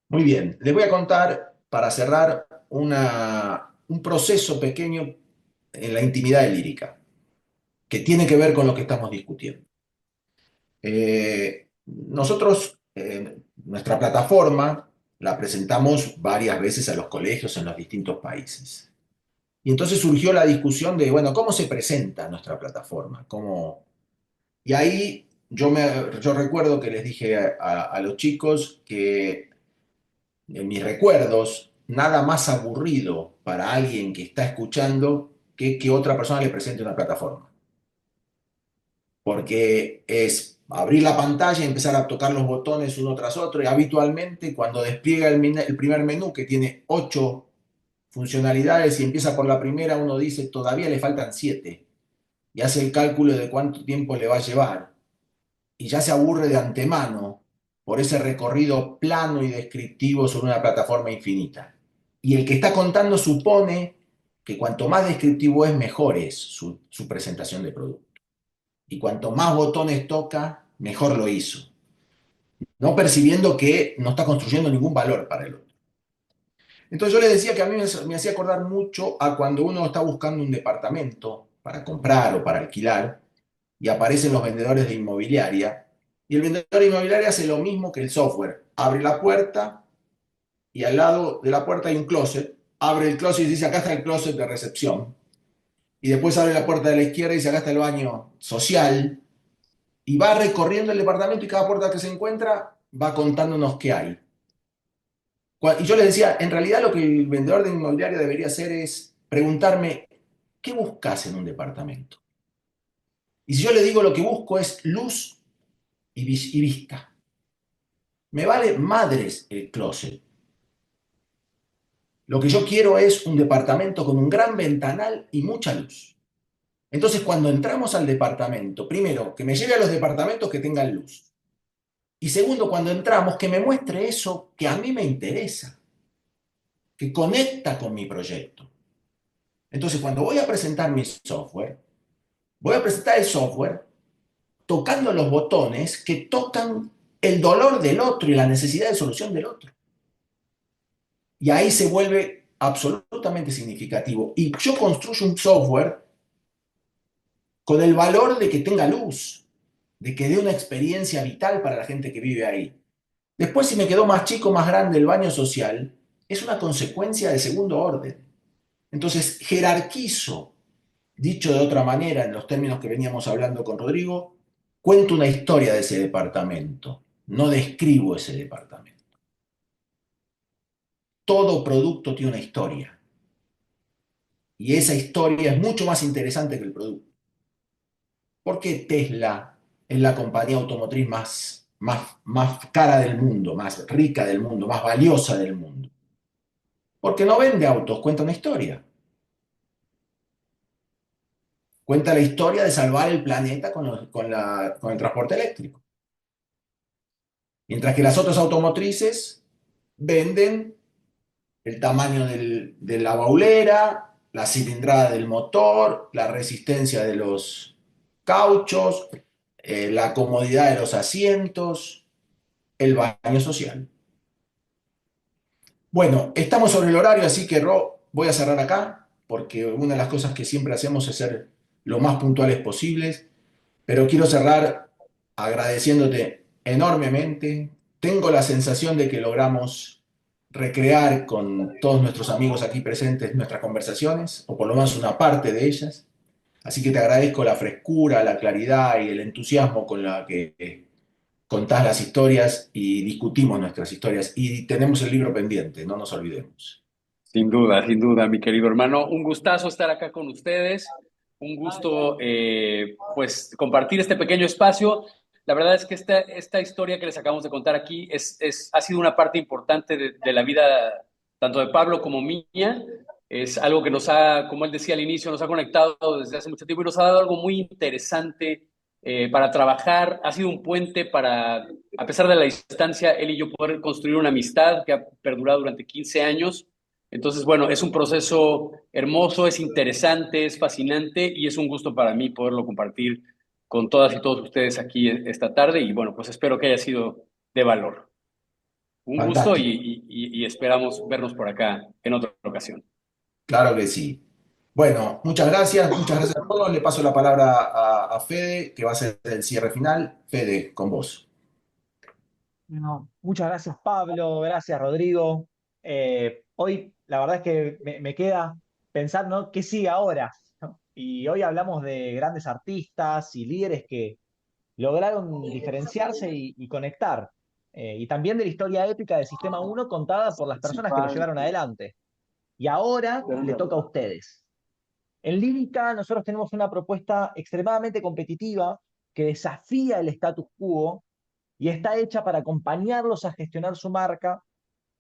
Muy bien, les voy a contar para cerrar un proceso pequeño en la intimidad de Lírica, que tiene que ver con lo que estamos discutiendo. Nosotros, nuestra plataforma, la presentamos varias veces a los colegios en los distintos países. Y entonces surgió la discusión de, bueno, ¿cómo se presenta nuestra plataforma? Y ahí yo recuerdo que les dije a los chicos que en mis recuerdos, nada más aburrido para alguien que está escuchando que otra persona le presente una plataforma. Porque es abrir la pantalla y empezar a tocar los botones uno tras otro. Y habitualmente cuando despliega el primer menú, que tiene 8 funcionalidades y empieza por la primera, uno dice, todavía le faltan 7. Y hace el cálculo de cuánto tiempo le va a llevar. Y ya se aburre de antemano por ese recorrido plano y descriptivo sobre una plataforma infinita. Y el que está contando supone que cuanto más descriptivo es, mejor es su presentación de producto. Y cuanto más botones toca, mejor lo hizo. No percibiendo que no está construyendo ningún valor para el otro. Entonces yo les decía que a mí me hacía acordar mucho a cuando uno está buscando un departamento para comprar o para alquilar y aparecen los vendedores de inmobiliaria y el vendedor de inmobiliaria hace lo mismo que el software. Abre la puerta y al lado de la puerta hay un closet. Abre el closet y dice, acá está el closet de recepción. Y después abre la puerta de la izquierda y dice, acá está el baño social. Y va recorriendo el departamento y cada puerta que se encuentra va contándonos qué hay. Y yo les decía, en realidad lo que el vendedor de inmobiliaria debería hacer es preguntarme, ¿qué buscas en un departamento? Y si yo le digo lo que busco es luz y vista, me vale madres el closet. Lo que yo quiero es un departamento con un gran ventanal y mucha luz. Entonces, cuando entramos al departamento, primero, que me lleve a los departamentos que tengan luz. Y segundo, cuando entramos, que me muestre eso que a mí me interesa, que conecta con mi proyecto. Entonces, cuando voy a presentar mi software, voy a presentar el software tocando los botones que tocan el dolor del otro y la necesidad de solución del otro. Y ahí se vuelve absolutamente significativo. Y yo construyo un software con el valor de que tenga luz, de que dé una experiencia vital para la gente que vive ahí. Después, si me quedó más chico, más grande el baño social, es una consecuencia de segundo orden. Entonces, jerarquizo, dicho de otra manera, en los términos que veníamos hablando con Rodrigo, cuento una historia de ese departamento, no describo ese departamento. Todo producto tiene una historia. Y esa historia es mucho más interesante que el producto. ¿Por qué Tesla es la compañía automotriz más cara del mundo, más rica del mundo, más valiosa del mundo? Porque no vende autos, cuenta una historia. Cuenta la historia de salvar el planeta con el transporte eléctrico. Mientras que las otras automotrices venden el tamaño de la baulera, la cilindrada del motor, la resistencia de los cauchos, la comodidad de los asientos, el baño social. Bueno, estamos sobre el horario, así que voy a cerrar acá, porque una de las cosas que siempre hacemos es ser lo más puntuales posibles, pero quiero cerrar agradeciéndote enormemente. Tengo la sensación de que logramos recrear con todos nuestros amigos aquí presentes nuestras conversaciones, o por lo menos una parte de ellas. Así que te agradezco la frescura, la claridad y el entusiasmo con la que contás las historias y discutimos nuestras historias. Y tenemos el libro pendiente, no nos olvidemos. Sin duda, mi querido hermano. Un gustazo estar acá con ustedes. Un gusto, pues, compartir este pequeño espacio. La verdad es que esta historia que les acabamos de contar aquí ha sido una parte importante de la vida tanto de Pablo como mía. Es algo que nos ha, como él decía al inicio, nos ha conectado desde hace mucho tiempo y nos ha dado algo muy interesante para trabajar. Ha sido un puente para, a pesar de la distancia, él y yo poder construir una amistad que ha perdurado durante 15 años. Entonces, bueno, es un proceso hermoso, es interesante, es fascinante y es un gusto para mí poderlo compartir con todas y todos ustedes aquí esta tarde. Y bueno, pues espero que haya sido de valor. Un gusto Fantástico. y esperamos vernos por acá en otra ocasión. Claro que sí. Bueno, muchas gracias a todos. Le paso la palabra a Fede, que va a ser el cierre final. Fede, con vos. No, muchas gracias, Pablo. Gracias, Rodrigo. Hoy, la verdad es que me queda pensar, ¿no? ¿Qué sigue ahora? ¿No? Y hoy hablamos de grandes artistas y líderes que lograron diferenciarse y conectar. Y también de la historia épica del Sistema 1 contada por las personas que lo llevaron adelante. Y ahora le toca a ustedes. En Lírica nosotros tenemos una propuesta extremadamente competitiva que desafía el status quo y está hecha para acompañarlos a gestionar su marca,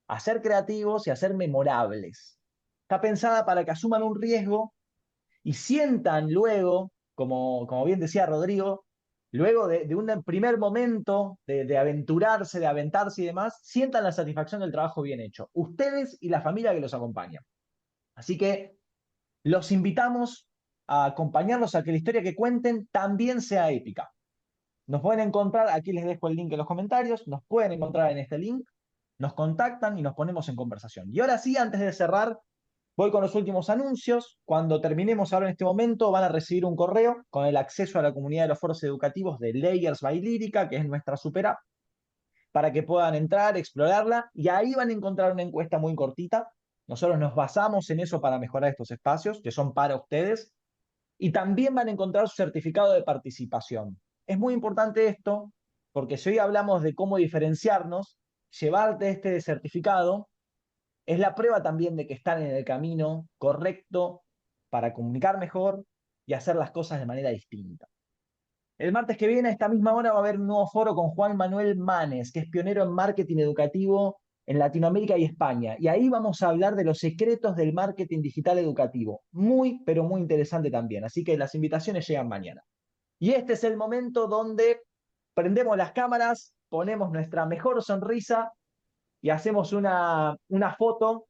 a ser creativos y a ser memorables. Está pensada para que asuman un riesgo y sientan luego, como bien decía Rodrigo, luego de un primer momento de aventurarse, de aventarse y demás, sientan la satisfacción del trabajo bien hecho. Ustedes y la familia que los acompaña. Así que los invitamos a acompañarlos a que la historia que cuenten también sea épica. Nos pueden encontrar, aquí les dejo el link en los comentarios, nos pueden encontrar en este link, nos contactan y nos ponemos en conversación. Y ahora sí, antes de cerrar, voy con los últimos anuncios. Cuando terminemos ahora en este momento, van a recibir un correo con el acceso a la comunidad de los foros educativos de Layers by Lírica, que es nuestra super app, para que puedan entrar, explorarla, y ahí van a encontrar una encuesta muy cortita. Nosotros nos basamos en eso para mejorar estos espacios, que son para ustedes, y también van a encontrar su certificado de participación. Es muy importante esto, porque si hoy hablamos de cómo diferenciarnos, llevarte este certificado es la prueba también de que están en el camino correcto para comunicar mejor y hacer las cosas de manera distinta. El martes que viene, a esta misma hora, va a haber un nuevo foro con Juan Manuel Manes, que es pionero en marketing educativo en Latinoamérica y España. Y ahí vamos a hablar de los secretos del marketing digital educativo. Muy, pero muy interesante también. Así que las invitaciones llegan mañana. Y este es el momento donde prendemos las cámaras, ponemos nuestra mejor sonrisa y hacemos una foto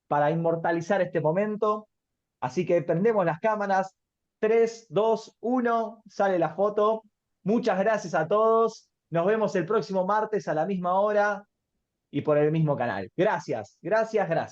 para inmortalizar este momento. Así que prendemos las cámaras. 3, 2, 1, sale la foto. Muchas gracias a todos. Nos vemos el próximo martes a la misma hora y por el mismo canal. Gracias, gracias, gracias.